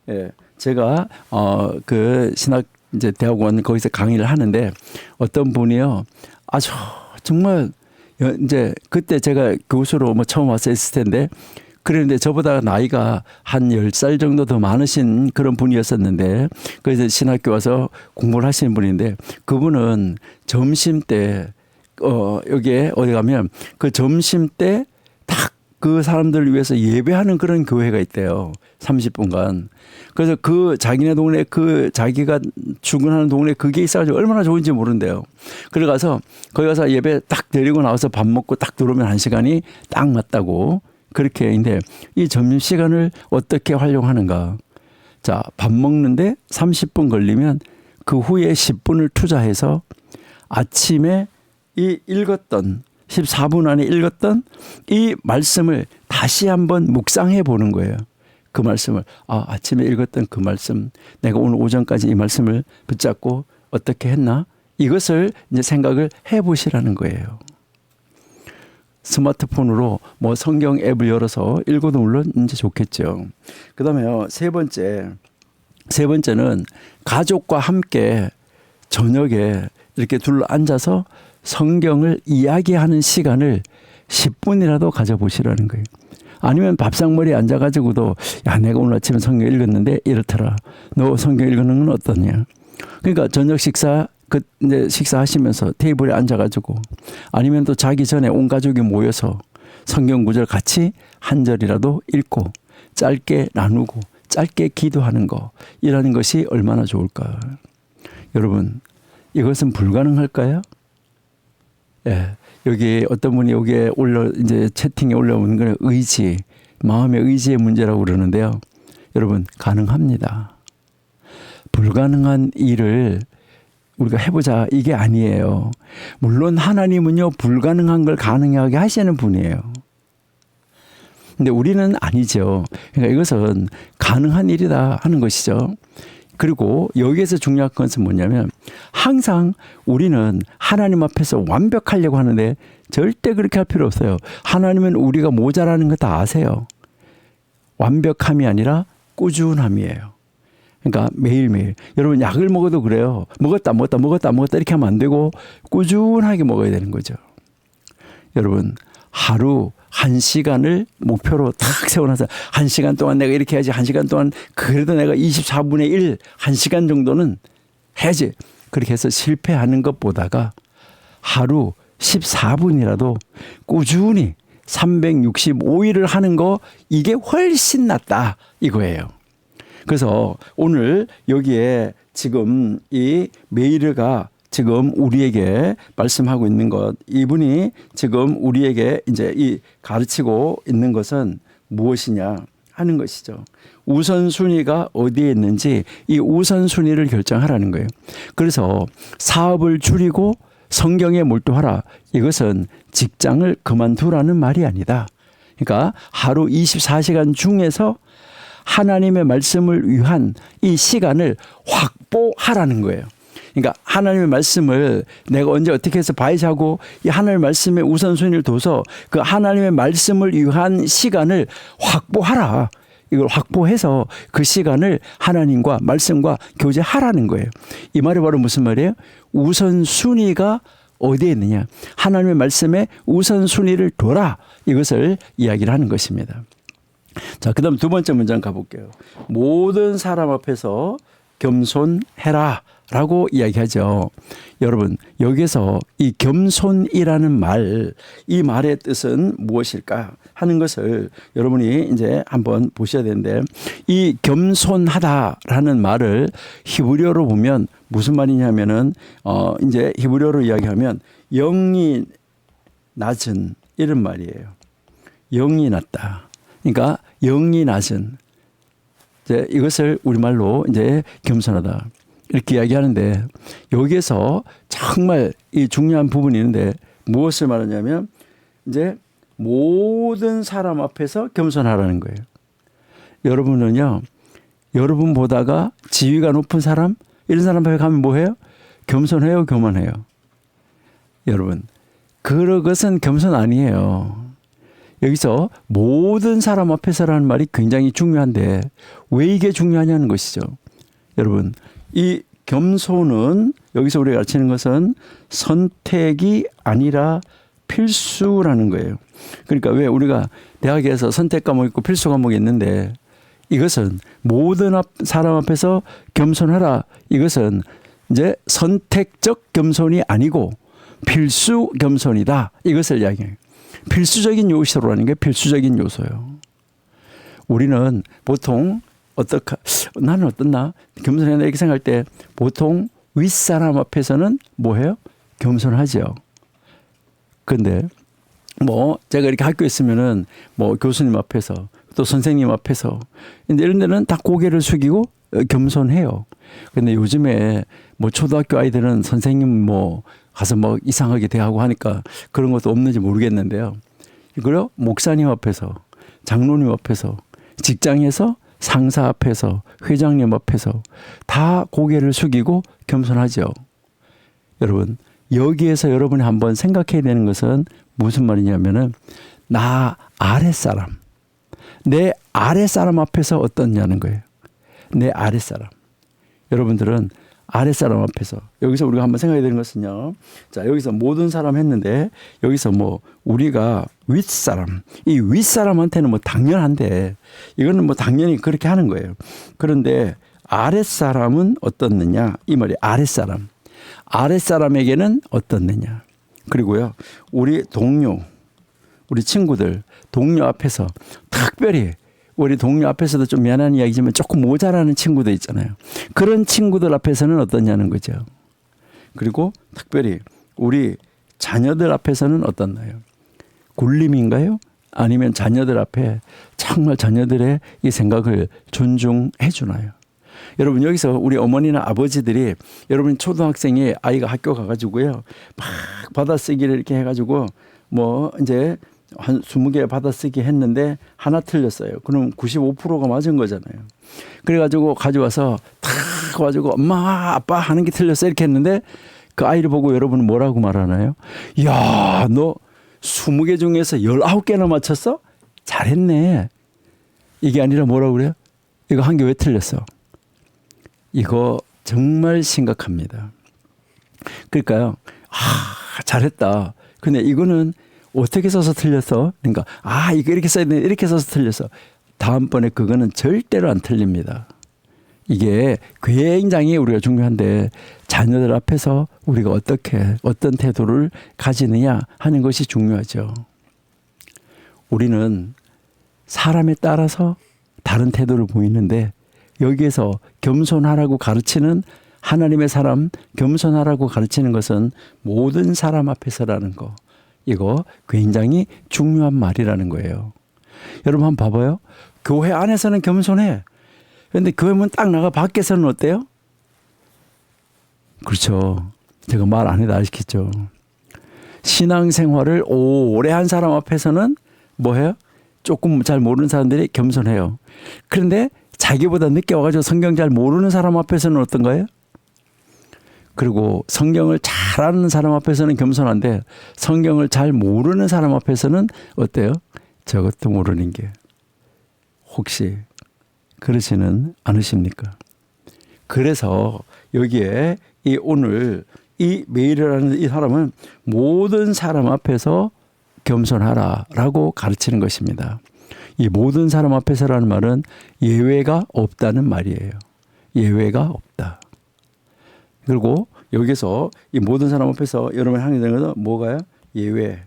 예, 제가 그 신학 이제 대학원 거기서 강의를 하는데 어떤 분이요, 아주 정말 이제 그때 제가 교수로 뭐 처음 와서 했을 텐데, 그런데 저보다 나이가 한 10살 정도 더 많으신 그런 분이었었는데, 그래서 신학교 와서 공부를 하시는 분인데, 그분은 점심 때 여기에 어디 가면 그 점심 때 딱 그 사람들을 위해서 예배하는 그런 교회가 있대요. 30분간. 그래서 그 자기네 동네, 그 자기가 출근하는 동네 그게 있어가지고 얼마나 좋은지 모른대요. 그래 가서 거기 가서 예배 딱 드리고 나와서 밥 먹고 딱 들어오면 1시간이 딱 맞다고. 그렇게 했는데 이 점심시간을 어떻게 활용하는가. 자, 밥 먹는데 30분 걸리면 그 후에 10분을 투자해서 아침에 이 읽었던 14분 안에 읽었던 이 말씀을 다시 한번 묵상해 보는 거예요. 그 말씀을 아침에 읽었던 그 말씀, 내가 오늘 오전까지 이 말씀을 붙잡고 어떻게 했나, 이것을 이제 생각을 해 보시라는 거예요. 스마트폰으로 뭐 성경 앱을 열어서 읽어도 물론 이제 좋겠죠. 그다음에요, 세 번째는 가족과 함께 저녁에 이렇게 둘러 앉아서 성경을 이야기하는 시간을 10분이라도 가져보시라는 거예요. 아니면 밥상머리에 앉아가지고도, 야, 내가 오늘 아침에 성경 읽었는데 이렇더라. 너 성경 읽는 건 어떠냐? 그러니까 저녁 이제 식사하시면서 테이블에 앉아가지고, 아니면 또 자기 전에 온 가족이 모여서 성경 구절 같이 한 절이라도 읽고 짧게 나누고 짧게 기도하는 거, 이라는 것이 얼마나 좋을까. 여러분, 이것은 불가능할까요? 예. 여기 어떤 분이 여기에 이제 채팅에 올려오는 건 의지, 마음의 의지의 문제라고 그러는데요. 여러분, 가능합니다. 불가능한 일을 우리가 해보자, 이게 아니에요. 물론 하나님은요, 불가능한 걸 가능하게 하시는 분이에요. 근데 우리는 아니죠. 그러니까 이것은 가능한 일이다 하는 것이죠. 그리고 여기에서 중요한 것은 뭐냐면, 항상 우리는 하나님 앞에서 완벽하려고 하는데 절대 그렇게 할 필요 없어요. 하나님은 우리가 모자라는 거 다 아세요. 완벽함이 아니라 꾸준함이에요. 그러니까 매일매일. 여러분, 약을 먹어도 그래요. 먹었다 이렇게 하면 안 되고 꾸준하게 먹어야 되는 거죠. 여러분, 하루 1시간을 목표로 딱 세워놔서 1시간 동안 내가 이렇게 해야지, 1시간 동안 그래도 내가 24분의 1, 1시간 정도는 해야지. 그렇게 해서 실패하는 것보다가 하루 14분이라도 꾸준히 365일을 하는 거, 이게 훨씬 낫다 이거예요. 그래서 오늘 여기에 지금 이 메이르가 지금 우리에게 말씀하고 있는 것, 이분이 지금 우리에게 이제 이 가르치고 있는 것은 무엇이냐 하는 것이죠. 우선순위가 어디에 있는지 이 우선순위를 결정하라는 거예요. 그래서 사업을 줄이고 성경에 몰두하라. 이것은 직장을 그만두라는 말이 아니다. 그러니까 하루 24시간 중에서 하나님의 말씀을 위한 이 시간을 확보하라는 거예요. 그러니까 하나님의 말씀을 내가 언제 어떻게 해서 봐야지 하고 이 하나님의 말씀에 우선순위를 둬서 그 하나님의 말씀을 위한 시간을 확보하라. 이걸 확보해서 그 시간을 하나님과 말씀과 교제하라는 거예요. 이 말이 바로 무슨 말이에요? 우선순위가 어디에 있느냐. 하나님의 말씀에 우선순위를 둬라. 이것을 이야기를 하는 것입니다. 자, 그 다음 두 번째 문장 가볼게요. 모든 사람 앞에서 겸손해라 라고 이야기하죠. 여러분, 여기서 이 겸손이라는 말, 이 말의 뜻은 무엇일까 하는 것을 여러분이 이제 한번 보셔야 되는데, 이 겸손하다라는 말을 히브리어로 보면 무슨 말이냐면은 이제 히브리어로 이야기하면 영이 낮은 이런 말이에요. 영이 낮다. 그러니까 영이 낮은, 이제 이것을 우리말로 이제 겸손하다 이렇게 이야기하는데, 여기에서 정말 이 중요한 부분이 있는데 무엇을 말하냐면 이제 모든 사람 앞에서 겸손하라는 거예요. 여러분은요, 여러분보다가 지위가 높은 사람, 이런 사람 앞에 가면 뭐해요? 겸손해요, 교만해요? 여러분, 그것은 겸손 아니에요. 여기서 모든 사람 앞에서라는 말이 굉장히 중요한데 왜 이게 중요하냐는 것이죠. 여러분, 이 겸손은 여기서 우리가 가르치는 것은 선택이 아니라 필수라는 거예요. 그러니까 왜 우리가 대학에서 선택 과목 있고 필수 과목이 있는데, 이것은 모든 사람 앞에서 겸손하라. 이것은 이제 선택적 겸손이 아니고 필수 겸손이다. 이것을 이야기해요. 필수적인 요소라는 게 필수적인 요소예요. 우리는 보통 나는 어떻나? 겸손하다 이렇게 생각할 때 보통 윗사람 앞에서는 뭐해요? 겸손하죠. 근데 제가 이렇게 학교에 있으면은 교수님 앞에서 또 선생님 앞에서 이런 데는 다 고개를 숙이고 겸손해요. 근데 요즘에 초등학교 아이들은 선생님 가서 이상하게 대하고 하니까 그런 것도 없는지 모르겠는데요. 그리고 목사님 앞에서, 장로님 앞에서, 직장에서 상사 앞에서, 회장님 앞에서 다 고개를 숙이고 겸손하죠. 여러분, 여기에서 여러분이 한번 생각해야 되는 것은 무슨 말이냐면은 나 아랫사람, 내 아랫사람 앞에서 어떻냐는 거예요. 내 아랫사람. 여러분들은 아랫사람 앞에서, 여기서 우리가 한번 생각해야 되는 것은요. 자, 여기서 모든 사람 했는데 여기서 우리가 윗사람, 이 윗사람한테는 당연한데 이거는 당연히 그렇게 하는 거예요. 그런데 아랫사람은 어떻느냐? 이 말이 아랫사람. 아랫사람에게는 어떻느냐? 그리고요, 우리 동료, 우리 친구들, 동료 앞에서 특별히 우리 동료 앞에서도 좀 미안한 이야기지만 조금 모자라는 친구들 있잖아요. 그런 친구들 앞에서는 어떠냐는 거죠. 그리고 특별히 우리 자녀들 앞에서는 어떻나요? 굴림인가요? 아니면 자녀들 앞에 정말 자녀들의 이 생각을 존중해 주나요? 여러분, 여기서 우리 어머니나 아버지들이 여러분 초등학생이 아이가 학교 가가지고요, 막 받아쓰기를 이렇게 해가지고 이제 한 20개 받아쓰기 했는데 하나 틀렸어요. 그럼 95%가 맞은 거잖아요. 그래가지고 가져와서 탁 가지고 엄마 아빠 하는 게 틀렸어 이렇게 했는데 그 아이를 보고 여러분은 뭐라고 말하나요? 야, 너 20개 중에서 19개나 맞췄어? 잘했네. 이게 아니라 뭐라고 그래요? 이거 한 개 왜 틀렸어? 이거 정말 심각합니다. 그러니까요, 잘했다. 근데 이거는 어떻게 써서 틀렸어? 그러니까 이거 이렇게 써야 되는데 이렇게 써서 틀렸어. 다음번에 그거는 절대로 안 틀립니다. 이게 굉장히 우리가 중요한데 자녀들 앞에서 우리가 어떤 태도를 가지느냐 하는 것이 중요하죠. 우리는 사람에 따라서 다른 태도를 보이는데 여기에서 겸손하라고 가르치는 하나님의 사람, 겸손하라고 가르치는 것은 모든 사람 앞에서라는 거. 이거 굉장히 중요한 말이라는 거예요. 여러분 한번 봐봐요. 교회 안에서는 겸손해. 그런데 교회 문 딱 나가 밖에서는 어때요? 그렇죠. 제가 말 안 해도 아시겠죠. 신앙생활을 오래 한 사람 앞에서는 뭐해요? 조금 잘 모르는 사람들이 겸손해요. 그런데 자기보다 늦게 와가지고 성경 잘 모르는 사람 앞에서는 어떤가요? 그리고 성경을 잘 아는 사람 앞에서는 겸손한데 성경을 잘 모르는 사람 앞에서는 어때요? 저것도 모르는 게 혹시 그러지는 않으십니까? 그래서 여기에 이 오늘 이 메일이라는 이 사람은 모든 사람 앞에서 겸손하라라고 가르치는 것입니다. 이 모든 사람 앞에서라는 말은 예외가 없다는 말이에요. 예외가 없다. 그리고 여기서 이 모든 사람 앞에서 여러분 하게 되는 것은 뭐가요? 예외.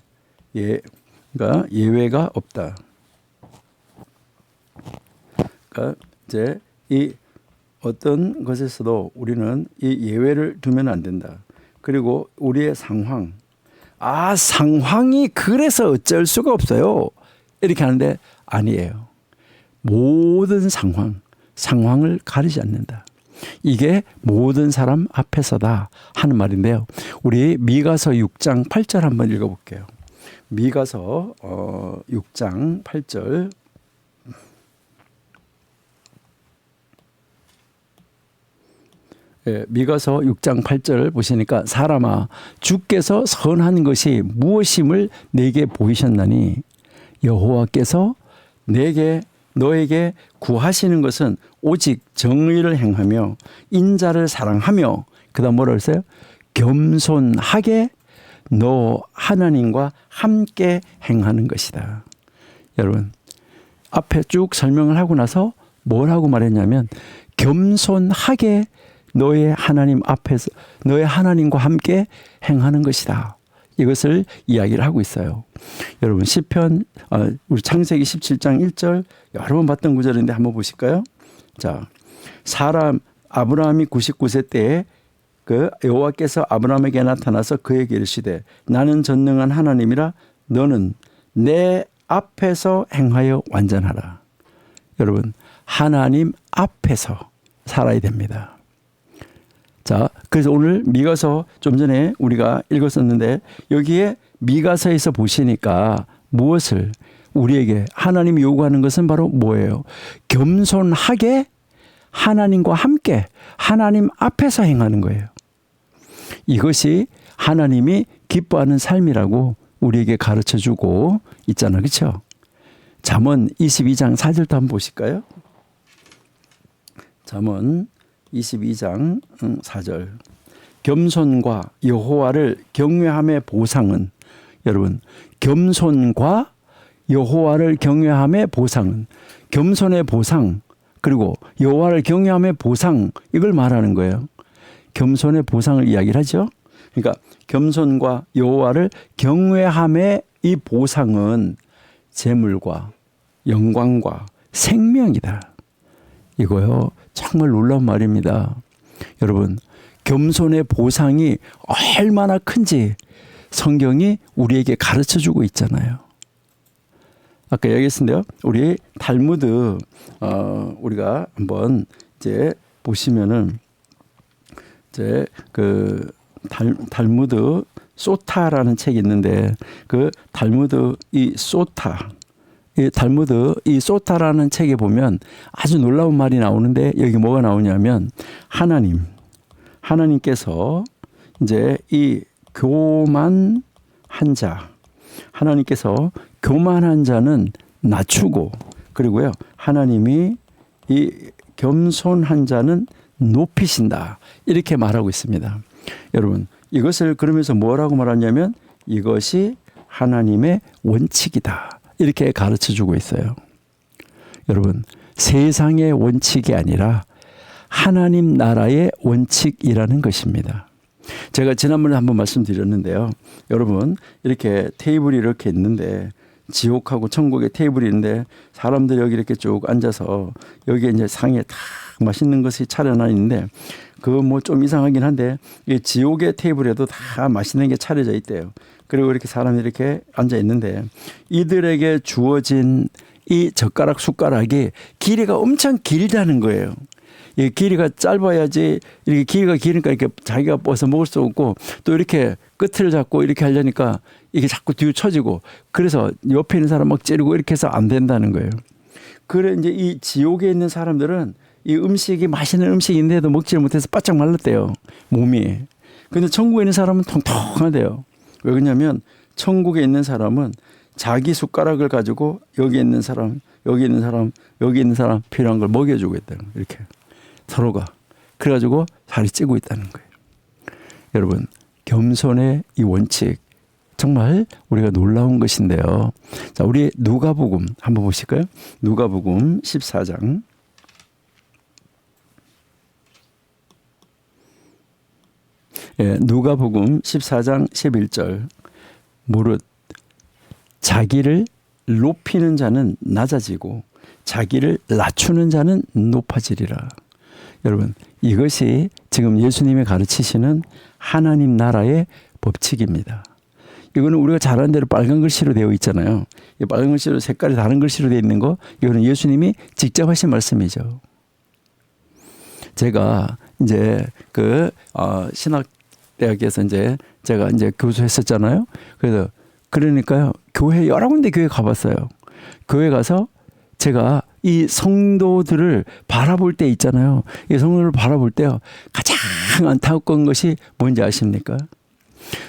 그러니까 예외가 없다. 그러니까 이제 이 어떤 것에서도 우리는 이 예외를 두면 안 된다. 그리고 우리의 상황. 상황이 그래서 어쩔 수가 없어요. 이렇게 하는데 아니에요. 모든 상황을 가리지 않는다. 이게 모든 사람 앞에서다 하는 말인데요. 우리 미가서 6장 8절 한번 읽어볼게요. 미가서 6장 8절. 미가서 6장 8절 보시니까 사람아 주께서 선한 것이 무엇임을 내게 보이셨나니 여호와께서 너에게 구하시는 것은 오직 정의를 행하며 인자를 사랑하며 그다음 뭐라 그랬어요? 겸손하게 너 하나님과 함께 행하는 것이다. 여러분 앞에 쭉 설명을 하고 나서 뭐라고 말했냐면 겸손하게 너의 하나님 앞에서 너의 하나님과 함께 행하는 것이다. 이것을 이야기를 하고 있어요. 여러분 시편 우리 창세기 17장 1절 여러 번 봤던 구절인데 한번 보실까요? 자, 아브라함이 99세 때에 그 여호와께서 아브라함에게 나타나서 그에게 이르시되 나는 전능한 하나님이라 너는 내 앞에서 행하여 완전하라. 여러분 하나님 앞에서 살아야 됩니다. 자, 그래서 오늘 미가서 좀 전에 우리가 읽었었는데 여기에 미가서에서 보시니까 무엇을 우리에게 하나님이 요구하는 것은 바로 뭐예요? 겸손하게 하나님과 함께 하나님 앞에서 행하는 거예요. 이것이 하나님이 기뻐하는 삶이라고 우리에게 가르쳐주고 있잖아요. 그렇죠? 잠언 22장 4절도 한번 보실까요? 잠언 22장 4절. 겸손과 여호와를 경외함의 보상은 여러분 겸손과 여호와를 경외함의 보상은 겸손의 보상 그리고 여호와를 경외함의 보상 이걸 말하는 거예요. 겸손의 보상을 이야기를 하죠. 그러니까 겸손과 여호와를 경외함의 이 보상은 재물과 영광과 생명이다. 이거요 정말 놀라운 말입니다. 여러분 겸손의 보상이 얼마나 큰지 성경이 우리에게 가르쳐주고 있잖아요. 아까 얘기했는데요. 우리 탈무드 우리가 한번 이제 보시면은 이제 그 탈무드 소타라는 책이 있는데 그 탈무드 이 소타라는 책에 보면 아주 놀라운 말이 나오는데 여기 뭐가 나오냐면 하나님께서 이제 이 교만한 자는 낮추고 그리고요 하나님이 이 겸손한 자는 높이신다 이렇게 말하고 있습니다. 여러분 이것을 그러면서 뭐라고 말하냐면 이것이 하나님의 원칙이다 이렇게 가르쳐주고 있어요. 여러분 세상의 원칙이 아니라 하나님 나라의 원칙이라는 것입니다. 제가 지난번에 한번 말씀드렸는데요. 여러분 이렇게 테이블이 이렇게 있는데 지옥하고 천국의 테이블이 있는데 사람들이 여기 이렇게 쭉 앉아서 여기에 이제 상에 다 맛있는 것이 차려놔 있는데 그 뭐 좀 이상하긴 한데 이 지옥의 테이블에도 다 맛있는 게 차려져 있대요. 그리고 이렇게 사람이 이렇게 앉아 있는데 이들에게 주어진 이 젓가락 숟가락이 길이가 엄청 길다는 거예요. 이 길이가 짧아야지 이렇게 길이가 기니까 이렇게 자기가 뻗어서 먹을 수 없고 또 이렇게 끝을 잡고 이렇게 하려니까 이게 자꾸 뒤로 쳐지고 그래서 옆에 있는 사람 막 찌르고 이렇게 해서 안 된다는 거예요. 그래 이제 이 지옥에 있는 사람들은 이 음식이 맛있는 음식인데도 먹지를 못해서 바짝 말랐대요. 몸이. 근데 천국에 있는 사람은 통통하대요. 왜 그러냐면 천국에 있는 사람은 자기 숟가락을 가지고 여기 있는 사람, 여기 있는 사람, 여기 있는 사람 필요한 걸 먹여주고 있다는 거예요. 이렇게 서로가. 그래가지고 살이 찌고 있다는 거예요. 여러분, 겸손의 이 원칙 정말 우리가 놀라운 것인데요. 자, 우리 누가복음 한번 보실까요? 누가복음 14장. 예, 누가복음 14장 11절. 무릇 자기를 높이는 자는 낮아지고 자기를 낮추는 자는 높아지리라. 여러분, 이것이 지금 예수님이 가르치시는 하나님 나라의 법칙입니다. 이거는 우리가 잘 아는 대로 빨간 글씨로 되어 있잖아요. 이 빨간 글씨로 색깔이 다른 글씨로 되어 있는 거, 이거는 예수님이 직접 하신 말씀이죠. 제가 이제 신학대학에서 제가 교수했었잖아요. 그러니까요, 교회 여러 군데 교회 가봤어요. 교회 가서 제가 이 성도들을 바라볼 때 있잖아요. 이 성도를 바라볼 때요, 가장 안타까운 것이 뭔지 아십니까?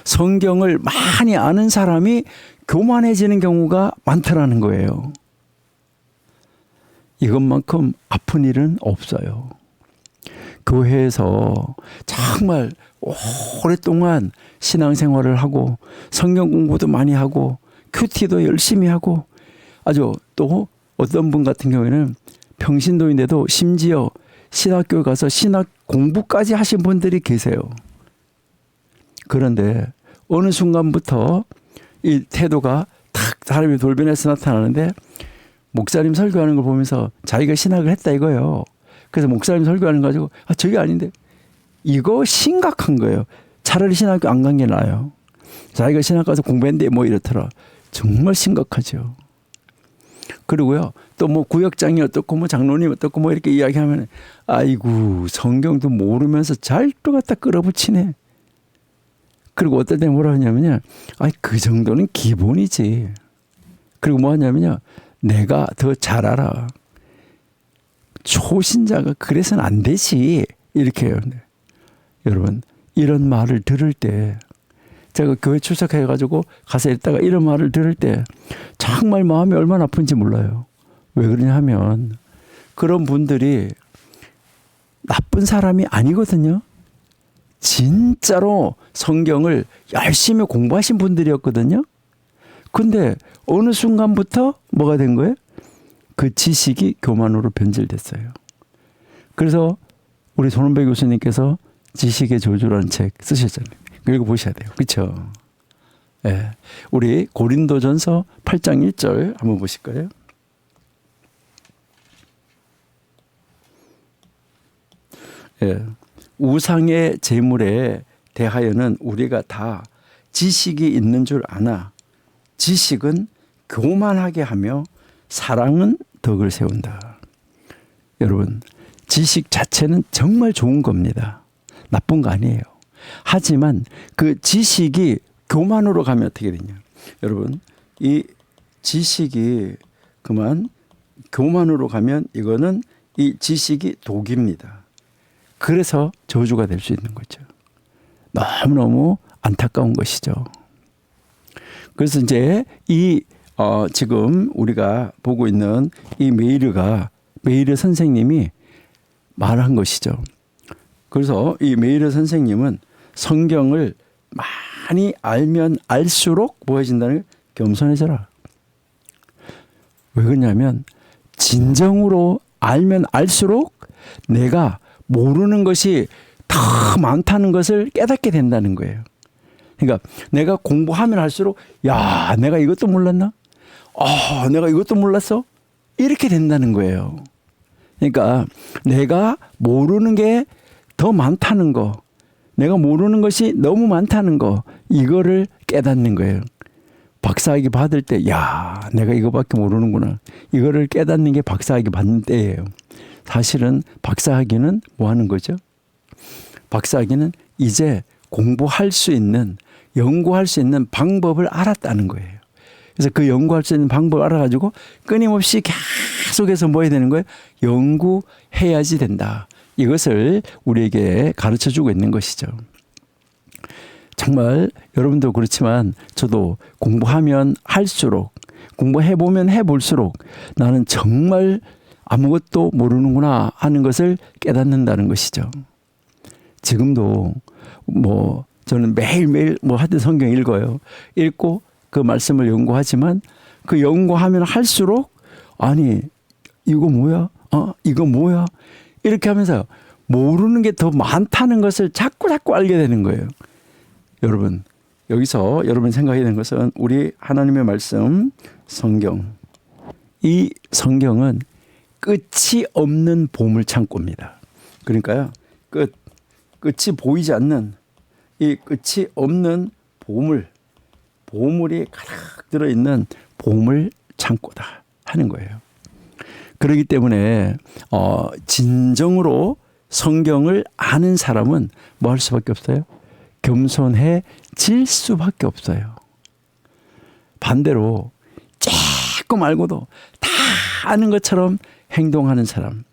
성경을 많이 아는 사람이 교만해지는 경우가 많더라는 거예요. 이것만큼 아픈 일은 없어요. 교회에서 정말 오랫동안 신앙생활을 하고 성경 공부도 많이 하고 큐티도 열심히 하고 아주 또 어떤 분 같은 경우에는 평신도인데도 심지어 신학교에 가서 신학 공부까지 하신 분들이 계세요. 그런데 어느 순간부터 이 태도가 탁 사람이 돌변해서 나타나는데 목사님 설교하는 걸 보면서 자기가 신학을 했다 이거예요. 그래서 목사님 설교하는 거 가지고 저게 아닌데 이거 심각한 거예요. 차라리 신학교 안 간 게 나아요. 자기가 신학 가서 공부했는데 뭐 이렇더라. 정말 심각하죠. 그리고요, 또 뭐 구역장이 어떻고 뭐 장로님 어떻고 뭐 이렇게 이야기하면 아이고 성경도 모르면서 잘 또 갖다 끌어붙이네. 그리고 어떨 때 뭐라 하냐면요, 그 정도는 기본이지. 그리고 뭐 하냐면요, 내가 더 잘 알아. 초신자가 그래서는 안 되지. 이렇게 해요. 여러분, 이런 말을 들을 때, 제가 교회 출석해가지고 가서 있다가 이런 말을 들을 때 정말 마음이 얼마나 아픈지 몰라요. 왜 그러냐 하면 그런 분들이 나쁜 사람이 아니거든요. 진짜로 성경을 열심히 공부하신 분들이었거든요. 근데 어느 순간부터 뭐가 된 거예요? 그 지식이 교만으로 변질됐어요. 그래서 우리 손원배 교수님께서 지식의 저주라는 책 쓰셨잖아요. 읽어보셔야 돼요. 그렇죠? 예. 우리 고린도전서 8장 1절 한번 보실까요? 예. 우상의 제물에 대하여는 우리가 다 지식이 있는 줄 아나 지식은 교만하게 하며 사랑은 덕을 세운다. 여러분, 지식 자체는 정말 좋은 겁니다. 나쁜 거 아니에요. 하지만 그 지식이 교만으로 가면 어떻게 되냐. 여러분, 이 지식이 그만 교만으로 가면 이거는 이 지식이 독입니다. 그래서 저주가 될 수 있는 거죠. 너무너무 안타까운 것이죠. 그래서 이제 지금 우리가 보고 있는 이 메이르 선생님이 말한 것이죠. 그래서 이 메이르 선생님은 성경을 많이 알면 알수록 뭐 해진다는 겸손해져라. 왜 그러냐면 진정으로 알면 알수록 내가 모르는 것이 더 많다는 것을 깨닫게 된다는 거예요. 그러니까 내가 공부하면 할수록 야, 내가 이것도 몰랐나? 내가 이것도 몰랐어? 이렇게 된다는 거예요. 그러니까 내가 모르는 게 더 많다는 거, 내가 모르는 것이 너무 많다는 거, 이거를 깨닫는 거예요. 박사학위 받을 때, 야, 내가 이거밖에 모르는구나. 이거를 깨닫는 게 박사학위 받는 때예요. 사실은 박사학위는 뭐 하는 거죠? 박사학위는 이제 공부할 수 있는, 연구할 수 있는 방법을 알았다는 거예요. 그래서 그 연구할 수 있는 방법을 알아가지고 끊임없이 계속해서 뭐 해야 되는 거예요? 연구해야지 된다. 이것을 우리에게 가르쳐주고 있는 것이죠. 정말 여러분도 그렇지만 저도 공부하면 할수록 공부해보면 해볼수록 나는 정말 아무것도 모르는구나 하는 것을 깨닫는다는 것이죠. 지금도 뭐 저는 매일매일 뭐 하여튼 성경 읽어요. 읽고 그 말씀을 연구하지만 그 연구하면 할수록 아니 이거 뭐야? 이거 뭐야? 이렇게 하면서 모르는 게 더 많다는 것을 자꾸 알게 되는 거예요. 여러분 여기서 여러분 생각해야 되는 것은 우리 하나님의 말씀 성경, 이 성경은 끝이 없는 보물 창고입니다. 그러니까요 끝이 보이지 않는 이 끝이 없는 보물이 가득 들어있는 보물 창고다 하는 거예요. 그렇기 때문에 진정으로 성경을 아는 사람은 뭐 할 수밖에 없어요? 겸손해질 수밖에 없어요. 반대로 조금 알고도 다 아는 것처럼 행동하는 사람,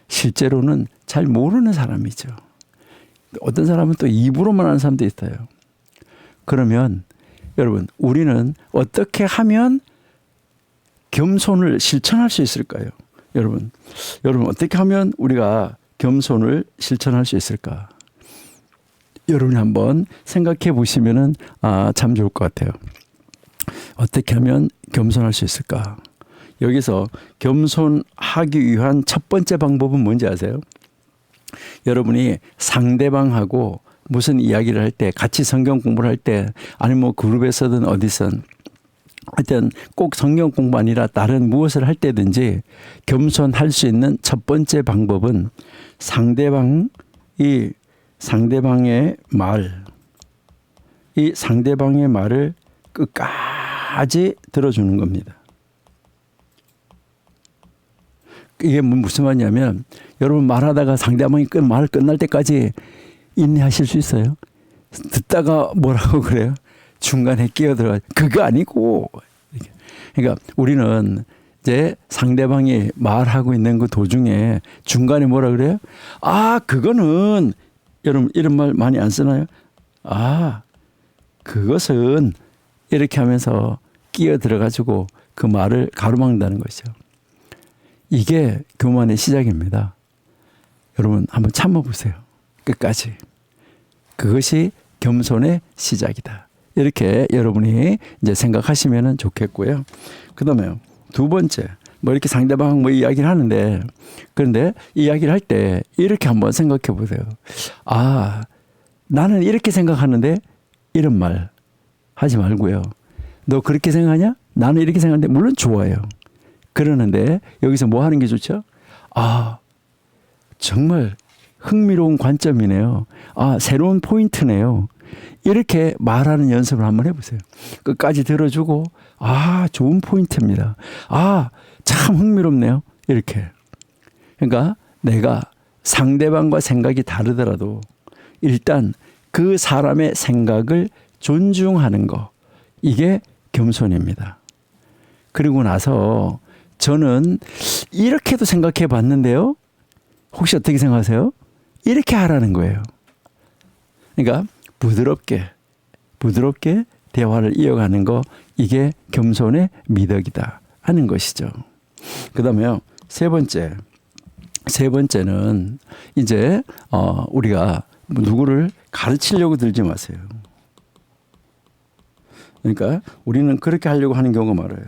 실제로는 잘 모르는 사람이죠. 어떤 사람은 또 입으로만 하는 사람도 있어요. 그러면 여러분 우리는 어떻게 하면 겸손을 실천할 수 있을까요? 여러분 어떻게 하면 우리가 겸손을 실천할 수 있을까? 여러분이 한번 생각해 보시면은 참 좋을 것 같아요. 어떻게 하면 겸손할 수 있을까? 여기서 겸손하기 위한 첫 번째 방법은 뭔지 아세요? 여러분이 상대방하고 무슨 이야기를 할 때, 같이 성경 공부를 할 때, 아니면 뭐 그룹에서든 어디선 하여튼 꼭 성경 공부 아니라 다른 무엇을 할 때든지 겸손할 수 있는 첫 번째 방법은 상대방의 말을 끝까지 들어주는 겁니다. 이게 무슨 말이냐면 여러분 말하다가 상대방이 말 끝날 때까지 인내하실 수 있어요? 듣다가 뭐라고 그래요? 중간에 끼어들어. 그거 아니고. 그러니까 우리는 이제 상대방이 말하고 있는 그 도중에 중간에 뭐라 그래요? 그거는 여러분 이런 말 많이 안 쓰나요? 그것은 이렇게 하면서 끼어들어가지고 그 말을 가로막는다는 것이죠. 이게 교만의 시작입니다. 여러분 한번 참아보세요. 끝까지. 그것이 겸손의 시작이다. 이렇게 여러분이 이제 생각하시면 좋겠고요. 그 다음에 두 번째, 뭐 이렇게 상대방 뭐 이야기를 하는데, 그런데 이야기를 할 때 이렇게 한번 생각해 보세요. 나는 이렇게 생각하는데 이런 말 하지 말고요. 너 그렇게 생각하냐? 나는 이렇게 생각하는데 물론 좋아요. 그러는데 여기서 뭐 하는 게 좋죠? 정말 흥미로운 관점이네요. 새로운 포인트네요. 이렇게 말하는 연습을 한번 해보세요. 끝까지 들어주고 좋은 포인트입니다. 참 흥미롭네요. 이렇게. 그러니까 내가 상대방과 생각이 다르더라도 일단 그 사람의 생각을 존중하는 거, 이게 겸손입니다. 그리고 나서 저는 이렇게도 생각해 봤는데요. 혹시 어떻게 생각하세요? 이렇게 하라는 거예요. 그러니까 부드럽게 대화를 이어가는 거, 이게 겸손의 미덕이다 하는 것이죠. 그 다음에요. 세 번째는 이제 우리가 누구를 가르치려고 들지 마세요. 그러니까 우리는 그렇게 하려고 하는 경우가 많아요.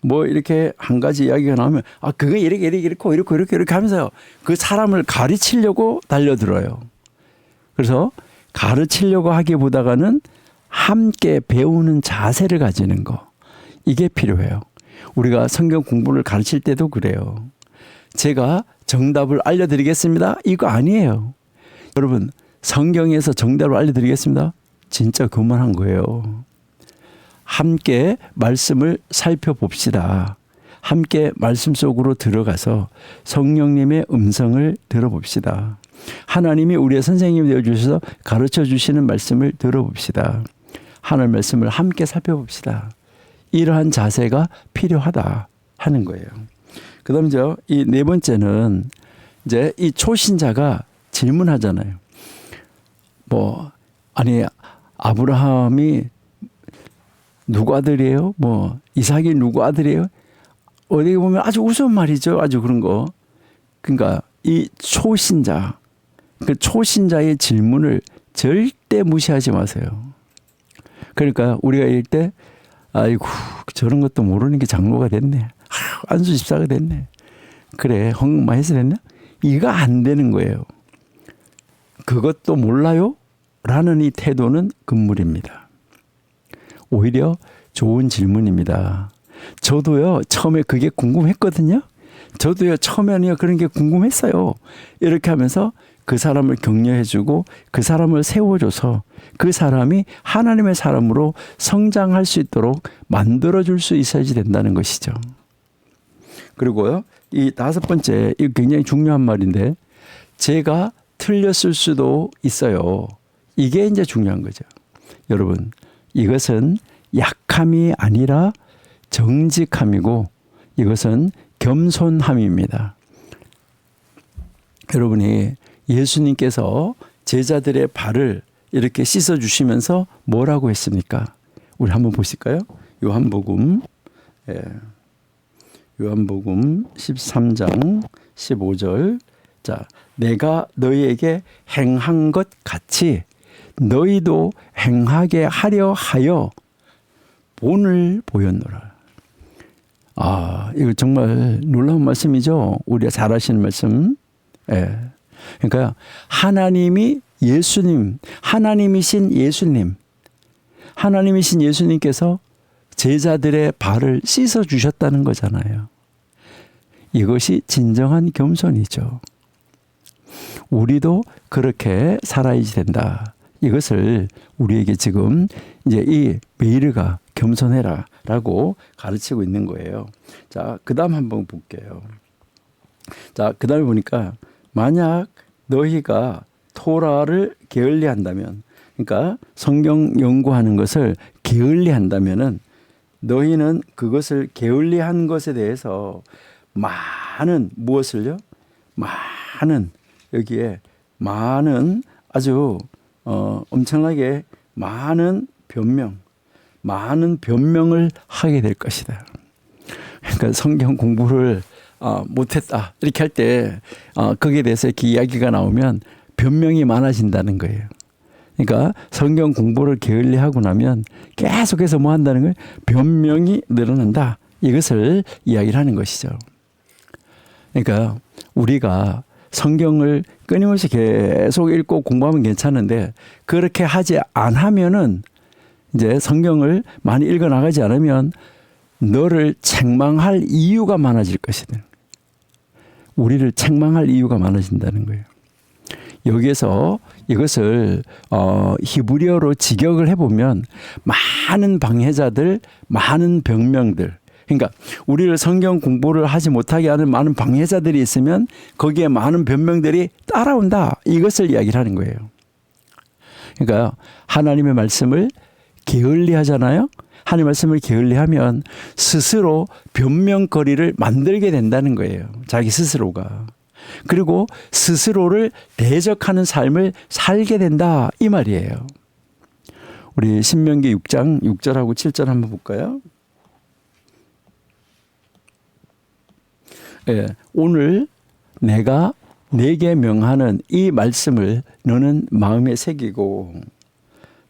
뭐 이렇게 한 가지 이야기가 나오면 그거 이렇게 하면서요. 그 사람을 가르치려고 달려들어요. 그래서 가르치려고 하기보다는 함께 배우는 자세를 가지는 거, 이게 필요해요. 우리가 성경 공부를 가르칠 때도 그래요. 제가 정답을 알려드리겠습니다. 이거 아니에요. 여러분 성경에서 정답을 알려드리겠습니다. 진짜 교만한 거예요. 함께 말씀을 살펴봅시다. 함께 말씀 속으로 들어가서 성령님의 음성을 들어봅시다. 하나님이 우리의 선생님이 되어주셔서 가르쳐 주시는 말씀을 들어봅시다. 하나님의 말씀을 함께 살펴봅시다. 이러한 자세가 필요하다 하는 거예요. 그 다음에 이 네 번째는 이제 이 초신자가 질문하잖아요. 아브라함이 누구 아들이에요? 뭐 이삭이 누구 아들이에요? 어디 보면 아주 우스운 말이죠. 아주 그런 거. 그러니까 이 초신자, 그 초신자의 질문을 절대 무시하지 마세요. 그러니까 우리가 이럴 때 아이고 저런 것도 모르는 게 장로가 됐네. 안수 집사가 됐네. 그래 헌금만 해서 됐나? 이거 안 되는 거예요. 그것도 몰라요? 라는 이 태도는 금물입니다. 오히려 좋은 질문입니다. 저도요 처음에 그게 궁금했거든요. 저도요 처음에는 그런 게 궁금했어요. 이렇게 하면서 그 사람을 격려해주고 그 사람을 세워줘서 그 사람이 하나님의 사람으로 성장할 수 있도록 만들어줄 수 있어야지 된다는 것이죠. 그리고요 이 다섯 번째, 이 굉장히 중요한 말인데, 제가 틀렸을 수도 있어요. 이게 이제 중요한 거죠. 여러분, 이것은 약함이 아니라 정직함이고 이것은 겸손함입니다. 여러분이 예수님께서 제자들의 발을 이렇게 씻어주시면서 뭐라고 했습니까? 우리 한번 보실까요? 요한복음 13장 15절. 자, 내가 너희에게 행한 것 같이 너희도 행하게 하려 하여 본을 보였노라. 아, 이거 정말 놀라운 말씀이죠. 우리가 잘 아시는 말씀. 예. 그러니까 하나님이 예수님, 하나님이신 예수님께서 제자들의 발을 씻어 주셨다는 거잖아요. 이것이 진정한 겸손이죠. 우리도 그렇게 살아야지 된다. 이것을 우리에게 지금 이제 이 메이르가 겸손해라 라고 가르치고 있는 거예요. 자, 그 다음 한번 볼게요. 자, 그 다음에 보니까 만약 너희가 토라를 게을리한다면, 그러니까 성경 연구하는 것을 게을리한다면은 너희는 그것을 게을리한 것에 대해서 많은 무엇을요? 많은 여기에 많은 아주 엄청나게 많은 변명을 하게 될 것이다. 그러니까 성경 공부를 못했다 이렇게 할 때 거기에 대해서 이렇게 이야기가 나오면 변명이 많아진다는 거예요. 그러니까 성경 공부를 게을리하고 나면 계속해서 뭐 한다는 거예요? 변명이 늘어난다. 이것을 이야기를 하는 것이죠. 그러니까 우리가 성경을 끊임없이 계속 읽고 공부하면 괜찮은데 그렇게 하지 않으면은 이제 성경을 많이 읽어 나가지 않으면 너를 책망할 이유가 많아질 것이다. 우리를 책망할 이유가 많아진다는 거예요. 여기에서 이것을 히브리어로 직역을 해보면 많은 방해자들, 많은 병명들, 그러니까 우리를 성경 공부를 하지 못하게 하는 많은 방해자들이 있으면 거기에 많은 변명들이 따라온다. 이것을 이야기를 하는 거예요. 그러니까 하나님의 말씀을 게을리 하잖아요. 하나님의 말씀을 게을리하면 스스로 변명거리를 만들게 된다는 거예요. 자기 스스로가. 그리고 스스로를 대적하는 삶을 살게 된다. 이 말이에요. 우리 신명기 6장 6절하고 7절 한번 볼까요? 예, 오늘 내가 네게 명하는 이 말씀을 너는 마음에 새기고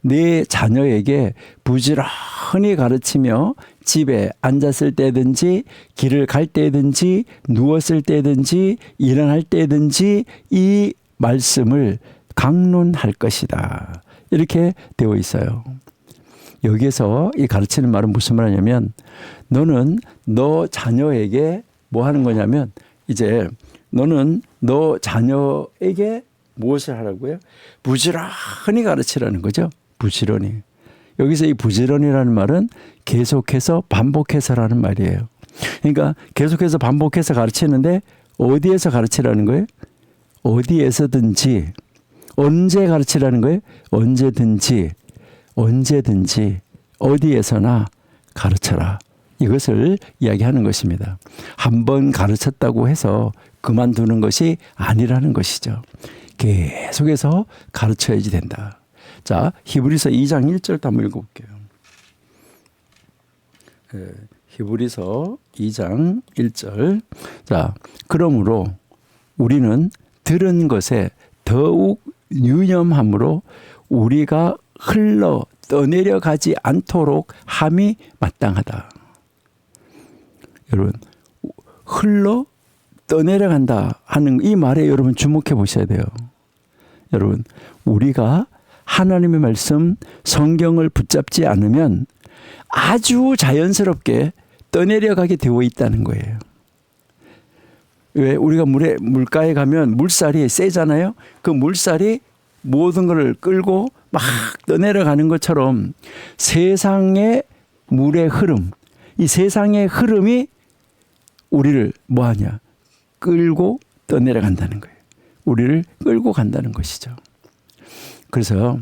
네 자녀에게 부지런히 가르치며 집에 앉았을 때든지 길을 갈 때든지 누웠을 때든지 일어날 때든지 이 말씀을 강론할 것이다. 이렇게 되어 있어요. 여기에서 이 가르치는 말은 무슨 말이냐면 너는 너 자녀에게 뭐 하는 거냐면 이제 너는 너 자녀에게 무엇을 하라고요? 부지런히 가르치라는 거죠. 부지런히. 여기서 이 부지런이라는 말은 계속해서 반복해서라는 말이에요. 그러니까 계속해서 반복해서 가르치는데 어디에서 가르치라는 거예요? 어디에서든지. 언제 가르치라는 거예요? 언제든지 어디에서나 가르쳐라. 이것을 이야기하는 것입니다. 한 번 가르쳤다고 해서 그만두는 것이 아니라는 것이죠. 계속해서 가르쳐야지 된다. 자, 히브리서 2장 1절도 한번 읽어볼게요. 히브리서 2장 1절. 자, 그러므로 우리는 들은 것에 더욱 유념함으로 우리가 흘러 떠내려가지 않도록 함이 마땅하다. 여러분, 흘러 떠내려간다 하는 이 말에 여러분 주목해 보셔야 돼요. 여러분, 우리가 하나님의 말씀 성경을 붙잡지 않으면 아주 자연스럽게 떠내려가게 되어 있다는 거예요. 왜? 우리가 물가에 가면 물살이 세잖아요. 그 물살이 모든 것을 끌고 막 떠내려가는 것처럼 세상의 물의 흐름, 이 세상의 흐름이 우리를 뭐하냐? 끌고 떠내려간다는 거예요. 우리를 끌고 간다는 것이죠. 그래서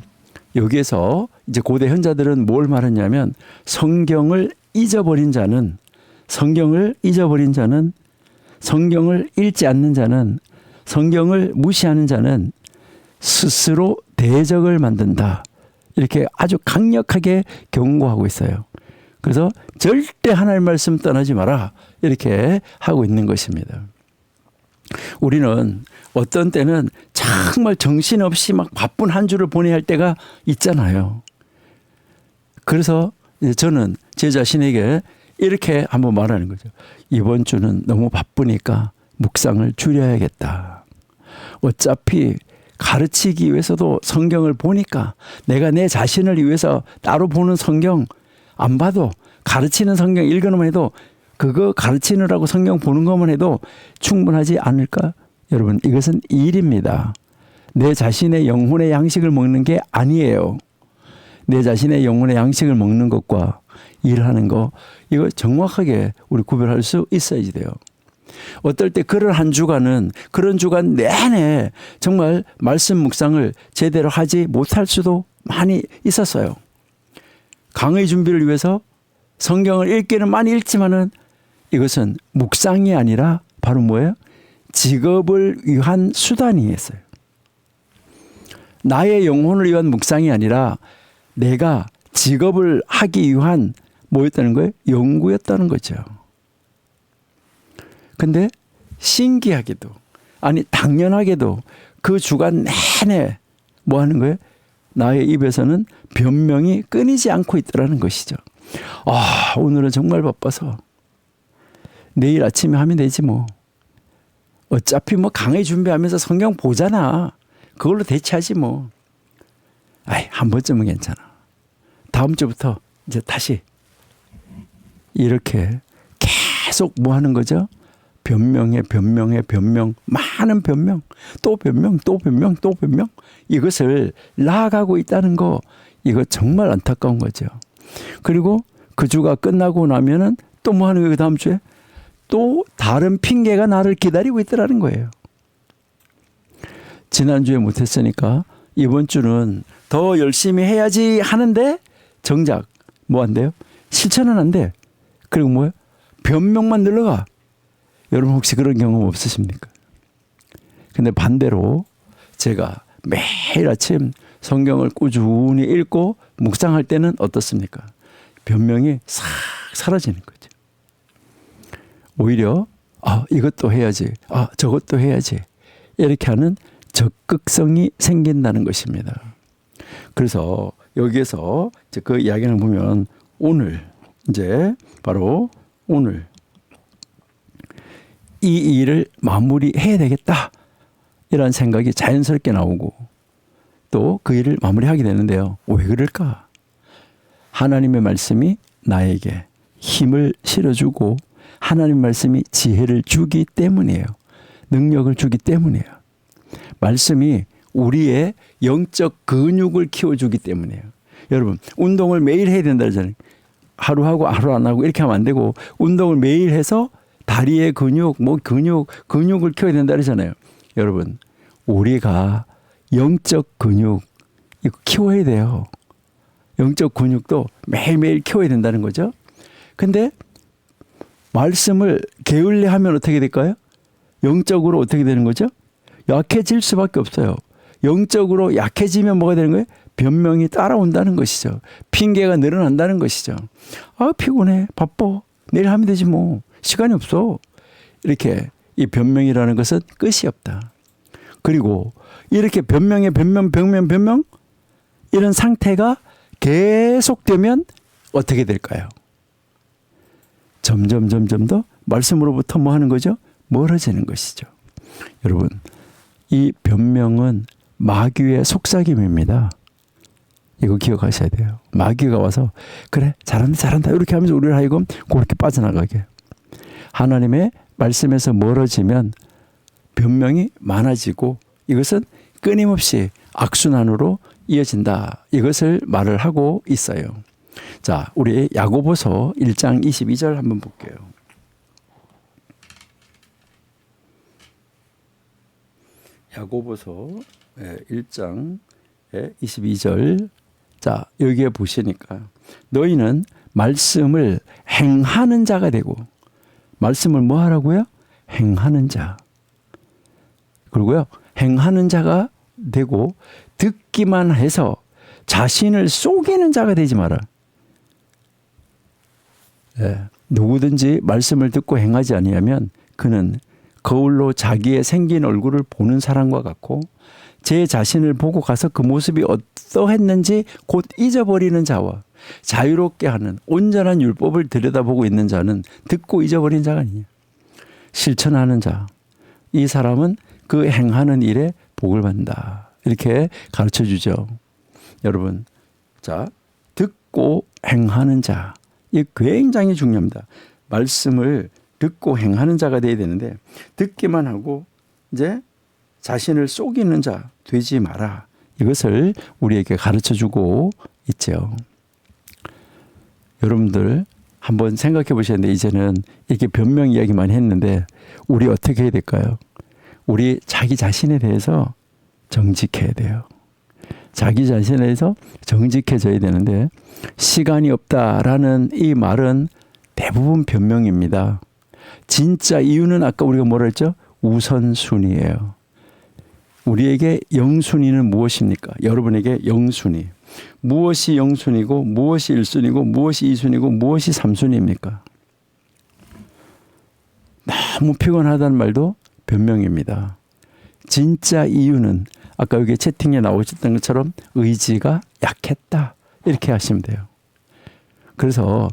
여기에서 이제 고대 현자들은 뭘 말했냐면 성경을 잊어버린 자는 성경을 읽지 않는 자는 성경을 무시하는 자는 스스로 대적을 만든다. 이렇게 아주 강력하게 경고하고 있어요. 그래서 절대 하나님의 말씀 떠나지 마라. 이렇게 하고 있는 것입니다. 우리는 어떤 때는 정말 정신없이 막 바쁜 한 주를 보내야 할 때가 있잖아요. 그래서 저는 제 자신에게 이렇게 한번 말하는 거죠. 이번 주는 너무 바쁘니까 묵상을 줄여야겠다. 어차피 가르치기 위해서도 성경을 보니까 내가 내 자신을 위해서 따로 보는 성경 안 봐도 가르치는 성경 읽어놓으면 해도 그거 가르치느라고 성경 보는 것만 해도 충분하지 않을까? 여러분, 이것은 일입니다. 내 자신의 영혼의 양식을 먹는 게 아니에요. 내 자신의 영혼의 양식을 먹는 것과 일하는 거, 이거 정확하게 우리 구별할 수 있어야지 돼요. 어떨 때 그런 한 주간은 그런 주간 내내 정말 말씀 묵상을 제대로 하지 못할 수도 많이 있었어요. 강의 준비를 위해서 성경을 읽기는 많이 읽지만은 이것은 묵상이 아니라 바로 뭐예요? 직업을 위한 수단이었어요. 나의 영혼을 위한 묵상이 아니라 내가 직업을 하기 위한 뭐였다는 거예요? 연구였다는 거죠. 근데 신기하게도, 아니 당연하게도 그 주간 내내 뭐 하는 거예요? 나의 입에서는 변명이 끊이지 않고 있더라는 것이죠. 아, 오늘은 정말 바빠서 내일 아침에 하면 되지 뭐. 어차피 뭐 강의 준비하면서 성경 보잖아. 그걸로 대체하지 뭐. 아이, 한 번쯤은 괜찮아. 다음 주부터 이제 다시 이렇게 계속 뭐 하는 거죠? 변명, 많은 변명, 또 변명. 이것을 나아가고 있다는 거, 이거 정말 안타까운 거죠. 그리고 그 주가 끝나고 나면은 또 뭐 하는 거예요? 그 다음 주에? 또 다른 핑계가 나를 기다리고 있더라는 거예요. 지난주에 못했으니까 이번 주는 더 열심히 해야지 하는데 정작 뭐 한대요? 실천은 안 돼. 그리고 뭐예요? 변명만 늘러가. 여러분 혹시 그런 경험 없으십니까? 근데 반대로 제가 매일 아침 성경을 꾸준히 읽고 묵상할 때는 어떻습니까? 변명이 싹 사라지는 거죠. 오히려 이것도 해야지, 저것도 해야지, 이렇게 하는 적극성이 생긴다는 것입니다. 그래서 여기에서 이제 그 이야기를 보면 오늘 이제 바로 오늘 이 일을 마무리해야 되겠다, 이런 생각이 자연스럽게 나오고 또 그 일을 마무리하게 되는데요. 왜 그럴까? 하나님의 말씀이 나에게 힘을 실어주고 하나님 말씀이 지혜를 주기 때문이에요. 능력을 주기 때문이에요. 말씀이 우리의 영적 근육을 키워주기 때문이에요. 여러분, 운동을 매일 해야 된다 그러잖아요. 하루 하고 하루 안 하고 이렇게 하면 안 되고, 운동을 매일 해서 다리의 근육을 키워야 된다 그러잖아요. 여러분, 우리가 영적 근육 이거 키워야 돼요. 영적 근육도 매일매일 키워야 된다는 거죠. 근데 말씀을 게을리 하면 어떻게 될까요? 영적으로 어떻게 되는 거죠? 약해질 수밖에 없어요. 영적으로 약해지면 뭐가 되는 거예요? 변명이 따라온다는 것이죠. 핑계가 늘어난다는 것이죠. 아, 피곤해, 바빠, 내일 하면 되지 뭐, 시간이 없어. 이렇게 이 변명이라는 것은 끝이 없다. 그리고 이렇게 변명에 변명 이런 상태가 계속되면 어떻게 될까요? 점점 더 말씀으로부터 뭐 하는 거죠? 멀어지는 것이죠. 여러분, 이 변명은 마귀의 속삭임입니다. 이거 기억하셔야 돼요. 마귀가 와서 그래, 잘한다 이렇게 하면서 우리를 하여금 그렇게 빠져나가게. 하나님의 말씀에서 멀어지면 변명이 많아지고 이것은 끊임없이 악순환으로 이어진다. 이것을 말을 하고 있어요. 자, 우리 야고보서 1장 22절 한번 볼게요. 야고보서 1장 22절. 자, 여기에 보시니까 너희는 말씀을 행하는 자가 되고, 말씀을 뭐 하라고요? 행하는 자. 그리고요, 행하는 자가 되고 듣기만 해서 자신을 속이는 자가 되지 마라. 누구든지 말씀을 듣고 행하지 아니하면 그는 거울로 자기의 생긴 얼굴을 보는 사람과 같고 제 자신을 보고 가서 그 모습이 어떠했는지 곧 잊어버리는 자와 자유롭게 하는 온전한 율법을 들여다보고 있는 자는 듣고 잊어버린 자가 아니에요. 실천하는 자. 이 사람은 그 행하는 일에 복을 받는다. 이렇게 가르쳐 주죠. 여러분, 자, 듣고 행하는 자. 이게 굉장히 중요합니다. 말씀을 듣고 행하는 자가 되어야 되는데 듣기만 하고 이제 자신을 속이는 자 되지 마라. 이것을 우리에게 가르쳐 주고 있죠. 여러분들 한번 생각해 보셨는데 이제는 이렇게 변명 이야기만 했는데 우리 어떻게 해야 될까요? 우리 자기 자신에 대해서 정직해야 돼요. 자기 자신에 대해서 정직해져야 되는데 시간이 없다라는 이 말은 대부분 변명입니다. 진짜 이유는 아까 우리가 뭐라 했죠? 우선순위예요. 우리에게 영순위는 무엇입니까? 여러분에게 영순위. 무엇이 영순위고 무엇이 1순위고 무엇이 2순위고 무엇이 3순위입니까? 너무 피곤하다는 말도 변명입니다. 진짜 이유는 아까 여기 채팅에 나오셨던 것처럼 의지가 약했다. 이렇게 하시면 돼요. 그래서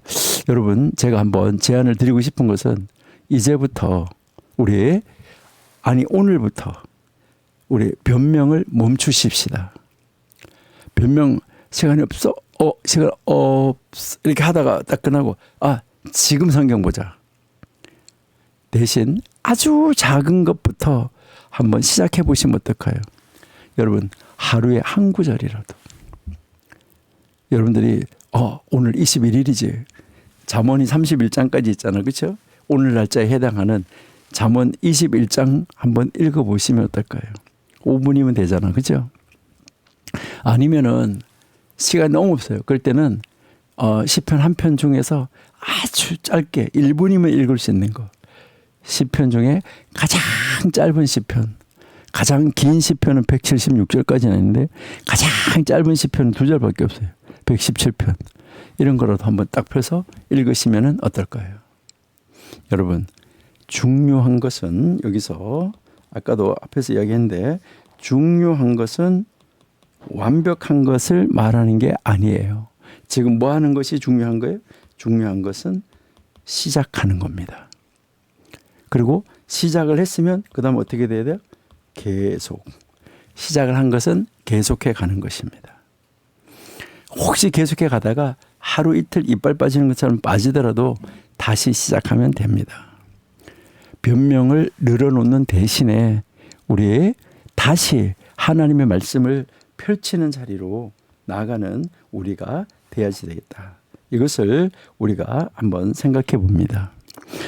여러분 제가 한번 제안을 드리고 싶은 것은 이제부터 오늘부터 우리 변명을 멈추십시다. 변명 시간이 없어? 시간 없어. 이렇게 하다가 딱 끝나고 지금 성경 보자. 대신 아주 작은 것부터 한번 시작해 보시면 어떨까요? 여러분 하루에 한 구절이라도 여러분들이 오늘 21일이지 잠언이 31장까지 있잖아. 그렇죠? 오늘 날짜에 해당하는 잠언 21장 한번 읽어보시면 어떨까요? 5분이면 되잖아. 그렇죠? 아니면은 시간이 너무 없어요. 그럴 때는 시편 한 편 중에서 아주 짧게 1분이면 읽을 수 있는 거. 시편 중에 가장 짧은 시편, 가장 긴 시편은 176절까지는 있는데 가장 짧은 시편은 2절밖에 없어요. 117편. 이런 거라도 한번 딱 펴서 읽으시면 어떨까요? 여러분 중요한 것은 여기서 아까도 앞에서 이야기했는데 중요한 것은 완벽한 것을 말하는 게 아니에요. 지금 뭐 하는 것이 중요한 거예요? 중요한 것은 시작하는 겁니다. 그리고 시작을 했으면 그 다음 어떻게 돼야 돼요? 계속. 시작을 한 것은 계속해 가는 것입니다. 혹시 계속해 가다가 하루 이틀 이빨 빠지는 것처럼 빠지더라도 다시 시작하면 됩니다. 변명을 늘어놓는 대신에 우리 다시 하나님의 말씀을 펼치는 자리로 나아가는 우리가 되어야지 되겠다. 이것을 우리가 한번 생각해 봅니다.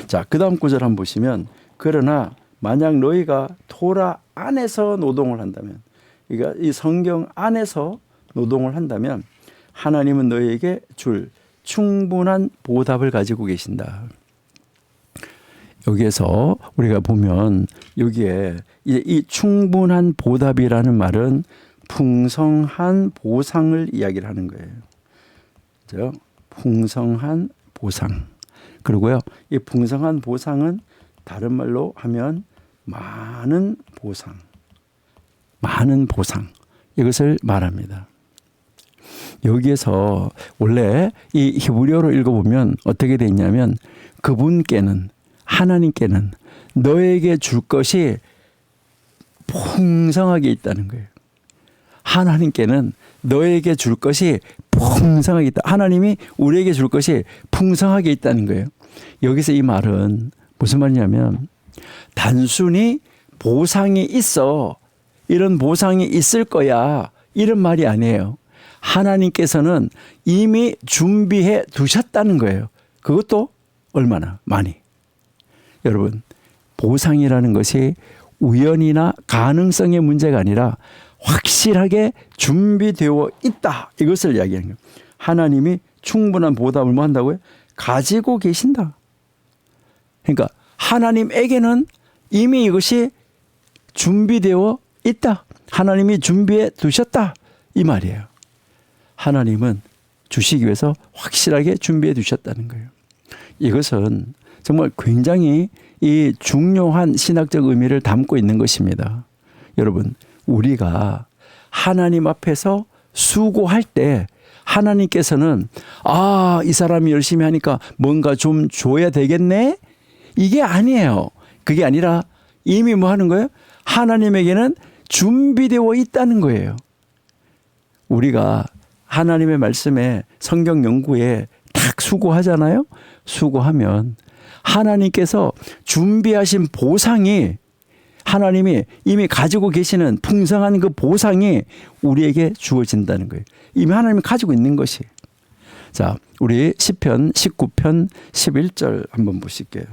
자, 그 다음 구절 한번 보시면 그러나 만약 너희가 토라 안에서 노동을 한다면 그러니까 이 성경 안에서 노동을 한다면 하나님은 너희에게 줄 충분한 보답을 가지고 계신다. 여기에서 우리가 보면 여기에 이 충분한 보답이라는 말은 풍성한 보상을 이야기를 하는 거예요. 그죠? 풍성한 보상. 그리고요, 이 풍성한 보상은 다른 말로 하면 많은 보상. 많은 보상. 이것을 말합니다. 여기에서 원래 이 히브리어로 읽어보면 어떻게 돼 있냐면 그분께는, 하나님께는 너에게 줄 것이 풍성하게 있다는 거예요. 하나님께는 너에게 줄 것이 풍성하게 있다. 하나님이 우리에게 줄 것이 풍성하게 있다는 거예요. 여기서 이 말은 무슨 말이냐면 단순히 보상이 있어, 이런 보상이 있을 거야, 이런 말이 아니에요. 하나님께서는 이미 준비해 두셨다는 거예요. 그것도 얼마나 많이. 여러분, 보상이라는 것이 우연이나 가능성의 문제가 아니라 확실하게 준비되어 있다, 이것을 이야기하는 거예요. 하나님이 충분한 보답을 뭐 한다고요? 가지고 계신다. 그러니까 하나님에게는 이미 이것이 준비되어 있다. 하나님이 준비해 두셨다, 이 말이에요. 하나님은 주시기 위해서 확실하게 준비해 두셨다는 거예요. 이것은 정말 굉장히 이 중요한 신학적 의미를 담고 있는 것입니다. 여러분, 우리가 하나님 앞에서 수고할 때 하나님께서는 이 사람이 열심히 하니까 뭔가 좀 줘야 되겠네? 이게 아니에요. 그게 아니라 이미 뭐 하는 거예요? 하나님에게는 준비되어 있다는 거예요. 우리가 하나님의 말씀에, 성경 연구에 딱 수고하잖아요. 수고하면 하나님께서 준비하신 보상이, 하나님이 이미 가지고 계시는 풍성한 그 보상이 우리에게 주어진다는 거예요. 이미 하나님이 가지고 있는 것이. 자, 우리 시편 19편 11절 한번 보실게요.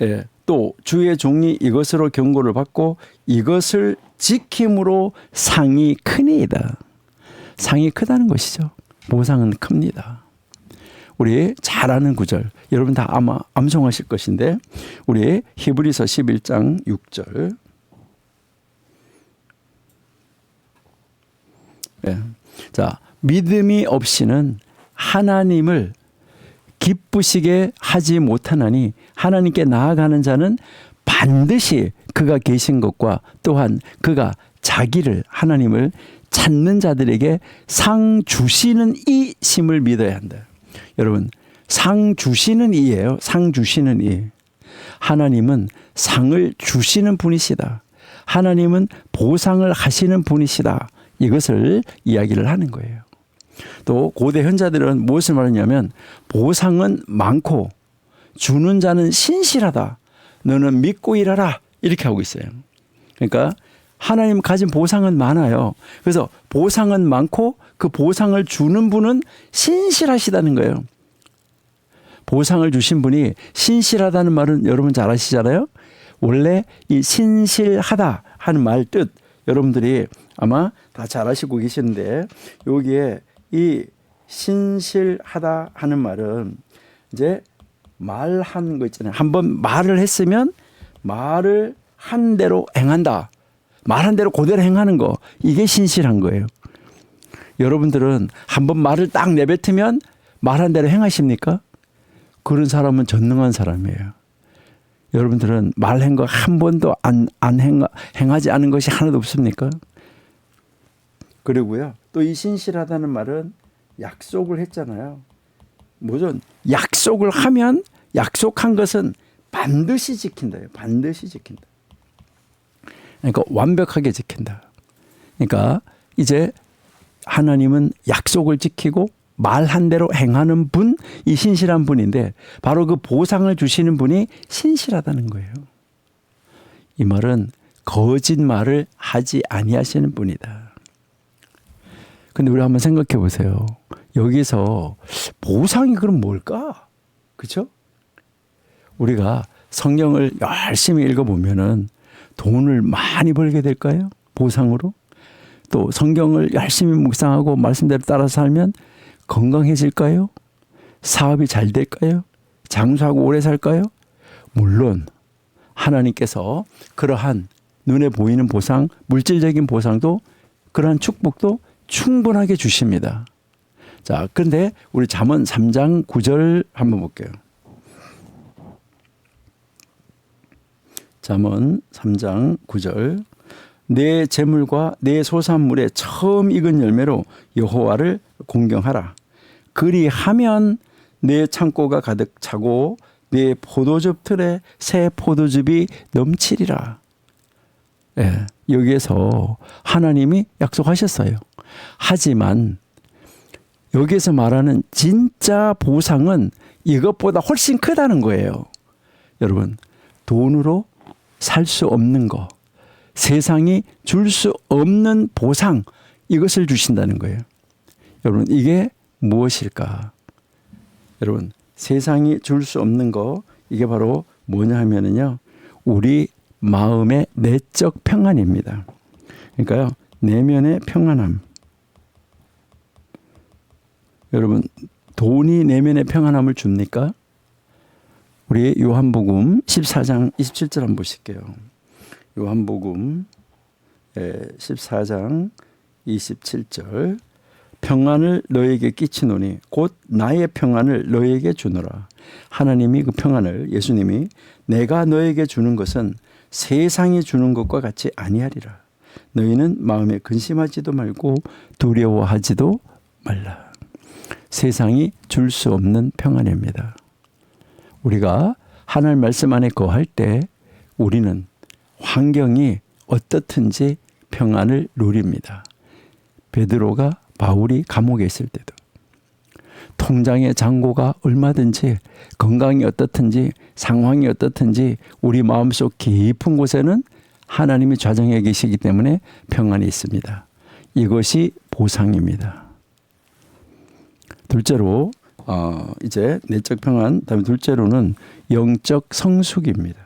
예, 또 주의 종이 이것으로 경고를 받고 이것을 지킴으로 상이 크니이다. 상이 크다는 것이죠. 보상은 큽니다. 우리 잘 아는 구절, 여러분 다 아마 암송하실 것인데, 우리 히브리서 11장 6절. 예. 자, 믿음이 없이는 하나님을 기쁘시게 하지 못하나니 하나님께 나아가는 자는 반드시 그가 계신 것과 또한 그가 자기를, 하나님을 찾는 자들에게 상 주시는 이심을 믿어야 한다. 여러분, 상 주시는 이예요. 상 주시는 이. 하나님은 상을 주시는 분이시다. 하나님은 보상을 하시는 분이시다. 이것을 이야기를 하는 거예요. 또 고대 현자들은 무엇을 말하냐면 보상은 많고 주는 자는 신실하다. 너는 믿고 일하라. 이렇게 하고 있어요. 그러니까 하나님 가진 보상은 많아요. 그래서 보상은 많고 그 보상을 주는 분은 신실하시다는 거예요. 보상을 주신 분이 신실하다는 말은 여러분 잘 아시잖아요. 원래 이 신실하다 하는 말 뜻 여러분들이 아마 다 잘 아시고 계시는데, 여기에 이 신실하다 하는 말은 이제 말한 거 있잖아요. 한번 말을 했으면 말을 한 대로 행한다. 말한 대로 그대로 행하는 거, 이게 신실한 거예요. 여러분들은 한번 말을 딱 내뱉으면 말한 대로 행하십니까? 그런 사람은 전능한 사람이에요. 여러분들은 말한 거 한 번도 행하지 않은 것이 하나도 없습니까? 그리고요, 또 이 신실하다는 말은 약속을 했잖아요. 무슨 약속을 하면 약속한 것은 반드시 지킨다요. 반드시 지킨다. 그러니까 완벽하게 지킨다. 그러니까 이제 하나님은 약속을 지키고 말한 대로 행하는 분, 이 신실한 분인데 바로 그 보상을 주시는 분이 신실하다는 거예요. 이 말은 거짓말을 하지 아니하시는 분이다. 근데 우리 한번 생각해 보세요. 여기서 보상이 그럼 뭘까? 그렇죠? 우리가 성경을 열심히 읽어보면은 돈을 많이 벌게 될까요? 보상으로? 또 성경을 열심히 묵상하고 말씀대로 따라 살면 건강해질까요? 사업이 잘 될까요? 장수하고 오래 살까요? 물론 하나님께서 그러한 눈에 보이는 보상, 물질적인 보상도 그러한 축복도 충분하게 주십니다. 자, 그런데 우리 잠언 3장 9절 한번 볼게요. 잠언 3장 9절. 내 재물과 내 소산물의 처음 익은 열매로 여호와를 공경하라. 그리하면 내 창고가 가득 차고 내 포도즙 틀에 새 포도즙이 넘치리라. 예, 여기에서 하나님이 약속하셨어요. 하지만 여기에서 말하는 진짜 보상은 이것보다 훨씬 크다는 거예요. 여러분, 돈으로 살 수 없는 거, 세상이 줄 수 없는 보상, 이것을 주신다는 거예요. 여러분, 이게 무엇일까? 여러분, 세상이 줄 수 없는 거, 이게 바로 뭐냐 하면은요, 우리 마음의 내적 평안입니다. 그러니까요, 내면의 평안함. 여러분, 돈이 내면의 평안함을 줍니까? 우리 요한복음 14장 27절 한번 보실게요. 요한복음 14장 27절. 평안을 너에게 끼치노니 곧 나의 평안을 너에게 주노라. 하나님이 그 평안을, 예수님이 내가 너에게 주는 것은 세상이 주는 것과 같이 아니하리라. 너희는 마음에 근심하지도 말고 두려워하지도 말라. 세상이 줄 수 없는 평안입니다. 우리가 하나님 말씀 안에 거할 때 우리는 환경이 어떻든지 평안을 누립니다. 베드로가 바울이 감옥에 있을 때도, 통장의 잔고가 얼마든지, 건강이 어떻든지, 상황이 어떻든지 우리 마음속 깊은 곳에는 하나님이 좌정해 계시기 때문에 평안이 있습니다. 이것이 보상입니다. 둘째로 이제 내적 평안, 다음에 둘째로는 영적 성숙입니다.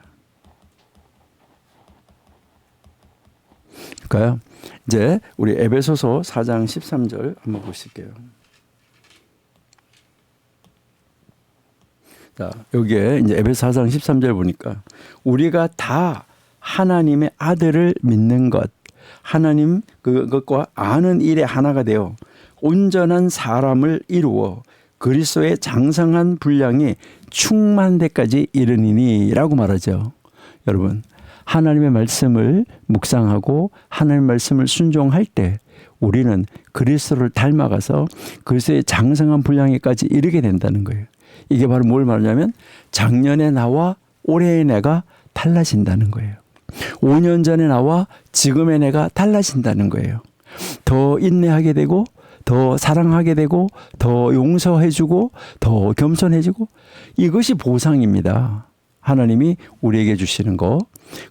그러니까요, 이제 우리 에베소서 4장 13절 한번 보실게요. 자, 여기에 이제 에베소 4장 13절 보니까 우리가 다 하나님의 아들을 믿는 것, 하나님 그것과 아는 일에 하나가 되어 온전한 사람을 이루어 그리스도의 장성한 분량이 충만한 데까지 이르니라고 말하죠. 여러분, 하나님의 말씀을 묵상하고 하나님의 말씀을 순종할 때 우리는 그리스도를 닮아가서 그리스도의 장성한 분량에까지 이르게 된다는 거예요. 이게 바로 뭘 말하냐면 작년의 나와 올해의 내가 달라진다는 거예요. 5년 전의 나와 지금의 내가 달라진다는 거예요. 더 인내하게 되고, 더 사랑하게 되고, 더 용서해주고, 더 겸손해지고, 이것이 보상입니다. 하나님이 우리에게 주시는 거.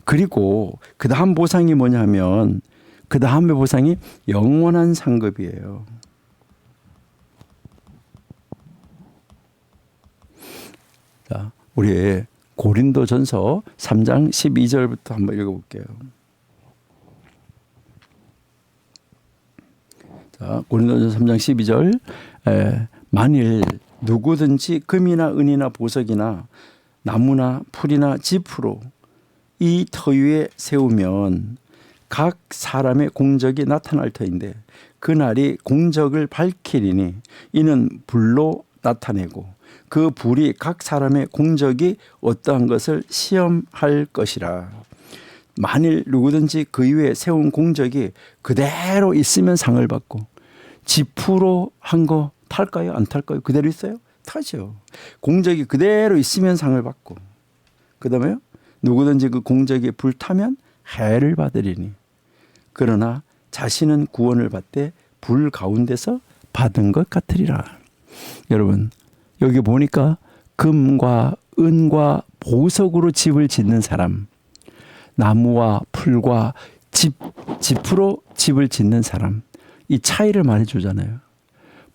그리고 그 다음 보상이 뭐냐면, 그 다음의 보상이 영원한 상급이에요. 자, 우리 고린도전서 3장 12절부터 한번 읽어볼게요. 자, 고린도전서 3장 12절. 만일 누구든지 금이나 은이나 보석이나 나무나 풀이나 짚으로 이 터 위에 세우면 각 사람의 공적이 나타날 터인데 그날이 공적을 밝히리니 이는 불로 나타내고 그 불이 각 사람의 공적이 어떠한 것을 시험할 것이라. 만일 누구든지 그 위에 세운 공적이 그대로 있으면 상을 받고, 지푸로 한 거 탈까요? 안 탈까요? 그대로 있어요? 타죠. 공적이 그대로 있으면 상을 받고, 그 다음에 누구든지 그 공적이 불타면 해를 받으리니 그러나 자신은 구원을 받되 불 가운데서 받은 것 같으리라. 여러분, 여기 보니까 금과 은과 보석으로 집을 짓는 사람, 나무와 풀과 짚으로 집을 짓는 사람, 이 차이를 말해주잖아요.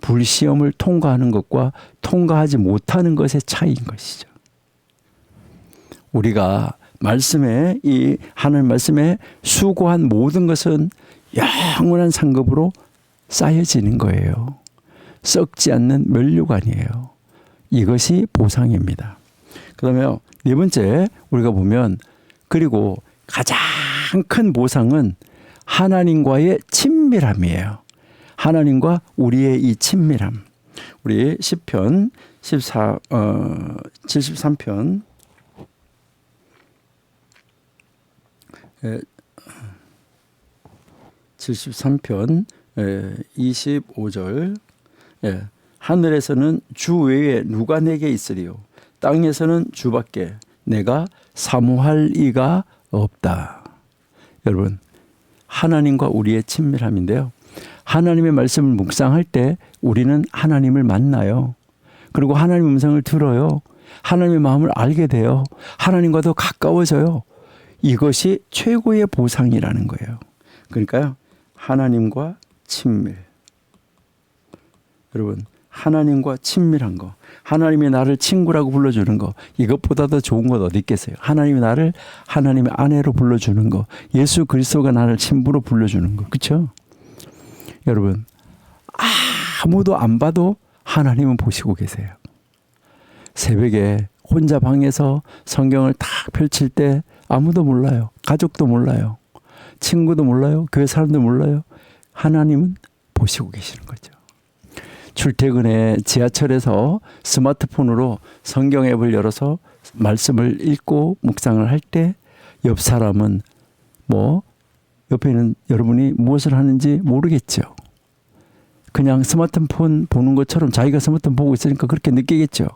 불시험을 통과하는 것과 통과하지 못하는 것의 차이인 것이죠. 우리가 말씀에, 이 하나님 말씀에 수고한 모든 것은 영원한 상급으로 쌓여지는 거예요. 썩지 않는 면류관이에요. 이것이 보상입니다. 그 다음에 네 번째, 우리가 보면 그리고 가장 큰 보상은 하나님과의 친밀함이에요. 하나님과 우리의 이 친밀함. 우리 시편 73편 73편 25절 하늘에서는 주 외에 누가 내게 있으리요 땅에서는 주밖에 내가 사모할 이가 없다. 여러분, 하나님과 우리의 친밀함인데요. 하나님의 말씀을 묵상할 때 우리는 하나님을 만나요. 그리고 하나님의 음성을 들어요. 하나님의 마음을 알게 돼요. 하나님과 더 가까워져요. 이것이 최고의 보상이라는 거예요. 그러니까요, 하나님과 친밀. 여러분, 하나님과 친밀한 거, 하나님이 나를 친구라고 불러주는 거, 이것보다 더 좋은 것 어디 있겠어요? 하나님이 나를 하나님의 아내로 불러주는 거, 예수 그리스도가 나를 친부로 불러주는 거, 그렇죠? 여러분, 아무도 안 봐도 하나님은 보시고 계세요. 새벽에 혼자 방에서 성경을 딱 펼칠 때 아무도 몰라요. 가족도 몰라요. 친구도 몰라요. 교회 사람도 몰라요. 하나님은 보시고 계시는 거죠. 출퇴근에 지하철에서 스마트폰으로 성경 앱을 열어서 말씀을 읽고 묵상을 할 때 옆 사람은 옆에 있는 여러분이 무엇을 하는지 모르겠죠. 그냥 스마트폰 보는 것처럼 자기가 스마트폰 보고 있으니까 그렇게 느끼겠죠.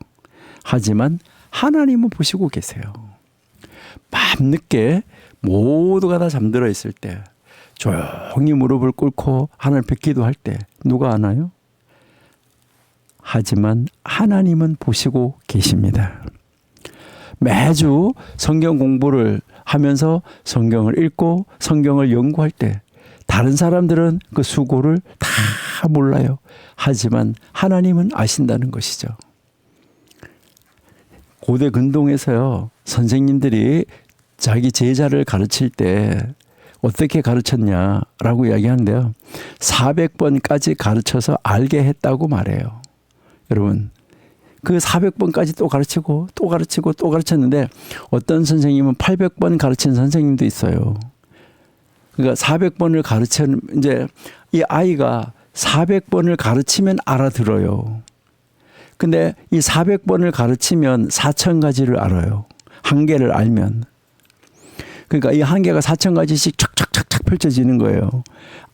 하지만 하나님은 보시고 계세요. 밤늦게 모두가 다 잠들어 있을 때 조용히 무릎을 꿇고 하늘 앞에 기도할 때 누가 아나요? 하지만 하나님은 보시고 계십니다. 매주 성경 공부를 하면서 성경을 읽고 성경을 연구할 때 다른 사람들은 그 수고를 다 몰라요. 하지만 하나님은 아신다는 것이죠. 고대 근동에서요, 선생님들이 자기 제자를 가르칠 때 어떻게 가르쳤냐라고 이야기하는데요. 400번까지 가르쳐서 알게 했다고 말해요. 여러분, 그 400번까지 또 가르치고 또 가르치고 또 가르쳤는데 어떤 선생님은 800번 가르친 선생님도 있어요. 그러니까 400번을 가르치는, 이제 이 아이가 400번을 가르치면 알아들어요. 근데 이 400번을 가르치면 4,000가지를 알아요. 한 개를 알면. 그러니까 이 한 개가 4,000가지씩 촥촥촥촥 펼쳐지는 거예요.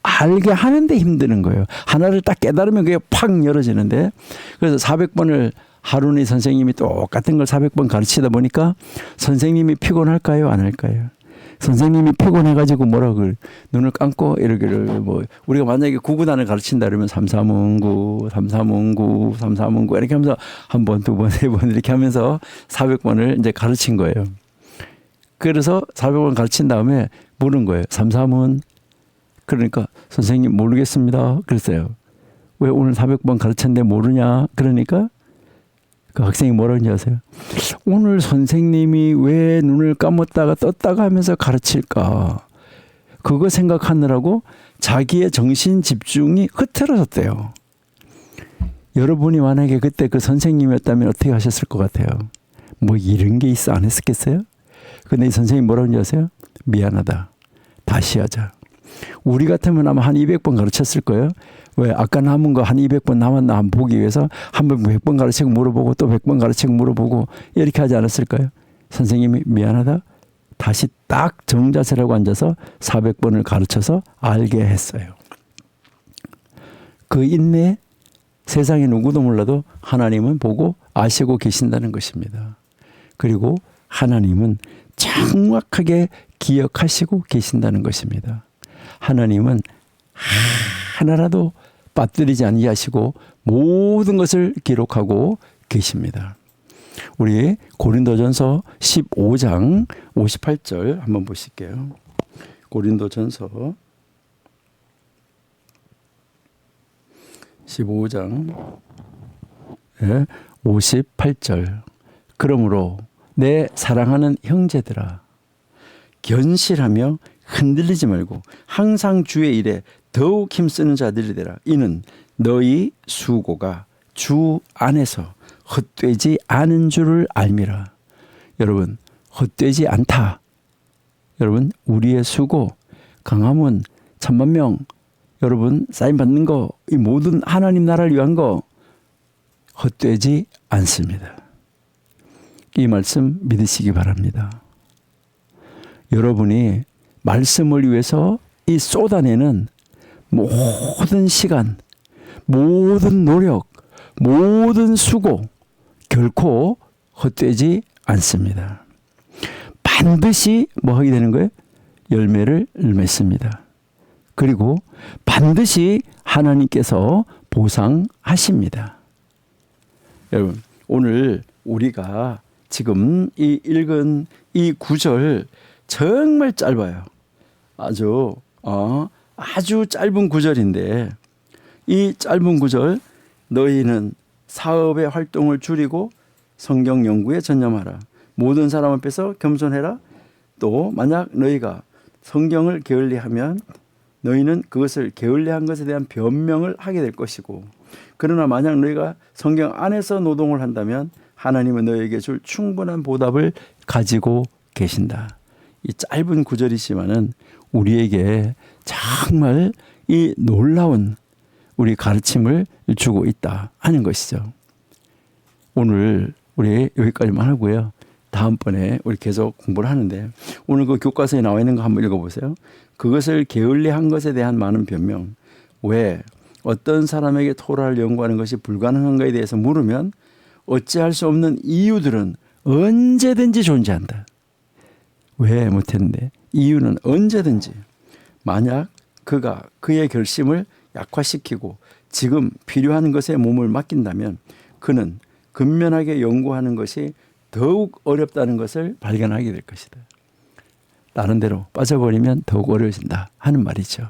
알게 하는데 힘드는 거예요. 하나를 딱 깨달으면 그게 팍 열어지는데, 그래서 400번을 하루니 선생님이 똑같은 걸 400번 가르치다 보니까 선생님이 피곤할까요? 안 할까요? 선생님이 피곤해가지고 뭐라고 눈을 감고 이러기를, 우리가 만약에 구구단을 가르친다 그러면 삼삼원구, 삼삼원구, 삼삼원구 이렇게 하면서 한 번, 두 번, 세 번 이렇게 하면서 400번을 이제 가르친 거예요. 그래서 400번 가르친 다음에 물은 거예요. 삼삼원. 그러니까 선생님 모르겠습니다. 그랬어요. 왜 오늘 400번 가르쳤는데 모르냐? 그러니까 그 학생이 뭐라고 했는지 아세요? 오늘 선생님이 왜 눈을 감았다가 떴다가 하면서 가르칠까? 그거 생각하느라고 자기의 정신 집중이 흐트러졌대요. 여러분이 만약에 그때 그 선생님이었다면 어떻게 하셨을 것 같아요? 이런 게 있어 안 했었겠어요? 근데 이 선생님 뭐라고 했는지 아세요? 미안하다. 다시 하자. 우리 같으면 아마 한 200번 가르쳤을 거예요. 왜 아까 남은 거 한 200번 남았나 한번 보기 위해서 한 번 100번 가르치고 물어보고 또 100번 가르치고 물어보고 이렇게 하지 않았을까요? 선생님이 미안하다. 다시 딱 정자세라고 앉아서 400번을 가르쳐서 알게 했어요. 그 인내, 세상에 누구도 몰라도 하나님은 보고 아시고 계신다는 것입니다. 그리고 하나님은 정확하게 기억하시고 계신다는 것입니다. 하나님은 하나라도 빠뜨리지 아니하시고 모든 것을 기록하고 계십니다. 우리 고린도전서 15장 58절 한번 보실게요. 고린도전서 15장 58절. 그러므로 내 사랑하는 형제들아, 견실하며 흔들리지 말고 항상 주의 일에 더욱 힘쓰는 자들이 되라. 이는 너희 수고가 주 안에서 헛되지 않은 줄을 알미라. 여러분, 헛되지 않다. 여러분 우리의 수고, 강화문, 10,000명 여러분 사인 받는 거, 이 모든 하나님 나라를 위한 거 헛되지 않습니다. 이 말씀 믿으시기 바랍니다. 여러분이 말씀을 위해서 이 쏟아내는 모든 시간, 모든 노력, 모든 수고 결코 헛되지 않습니다. 반드시 뭐 하게 되는 거예요? 열매를 맺습니다. 그리고 반드시 하나님께서 보상하십니다. 여러분 오늘 우리가 지금 이 읽은 이 구절 정말 짧아요. 아주 짧은 구절인데 이 짧은 구절, 너희는 사업의 활동을 줄이고 성경 연구에 전념하라. 모든 사람 앞에서 겸손해라. 또 만약 너희가 성경을 게을리하면 너희는 그것을 게을리한 것에 대한 변명을 하게 될 것이고, 그러나 만약 너희가 성경 안에서 노동을 한다면 하나님은 너희에게 줄 충분한 보답을 가지고 계신다. 이 짧은 구절이지만은 우리에게 정말 이 놀라운 우리 가르침을 주고 있다 하는 것이죠. 오늘 우리 여기까지만 하고요. 다음번에 우리 계속 공부를 하는데, 오늘 그 교과서에 나와 있는 거 한번 읽어보세요. 그것을 게을리한 것에 대한 많은 변명. 왜 어떤 사람에게 토라를 연구하는 것이 불가능한가에 대해서 물으면 어찌할 수 없는 이유들은 언제든지 존재한다. 왜 못했는데? 이유는 언제든지. 만약 그가 그의 결심을 약화시키고 지금 필요한 것에 몸을 맡긴다면 그는 근면하게 연구하는 것이 더욱 어렵다는 것을 발견하게 될 것이다. 다른 데로 빠져버리면 더욱 어려워진다 하는 말이죠.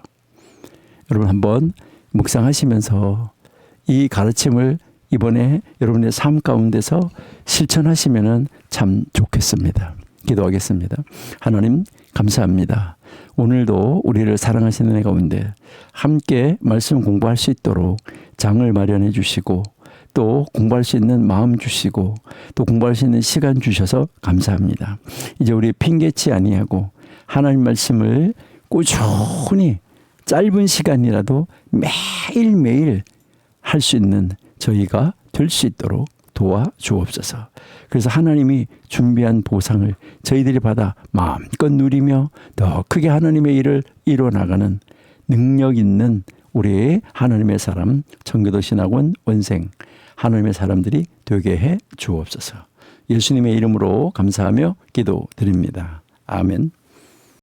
여러분 한번 묵상하시면서 이 가르침을 이번에 여러분의 삶 가운데서 실천하시면 참 좋겠습니다. 기도하겠습니다. 하나님 감사합니다. 오늘도 우리를 사랑하시는 애 가운데 함께 말씀 공부할 수 있도록 장을 마련해 주시고, 또 공부할 수 있는 마음 주시고, 또 공부할 수 있는 시간 주셔서 감사합니다. 이제 우리 핑계치 아니하고 하나님 말씀을 꾸준히 짧은 시간이라도 매일매일 할 수 있는 저희가 될 수 있도록 도와주옵소서. 그래서 하나님이 준비한 보상을 저희들이 받아 마음껏 누리며 더 크게 하나님의 일을 이뤄나가는 능력 있는 우리 하나님의 사람, 청교도 신학원 원생 하나님의 사람들이 되게 해 주옵소서. 예수님의 이름으로 감사하며 기도드립니다. 아멘.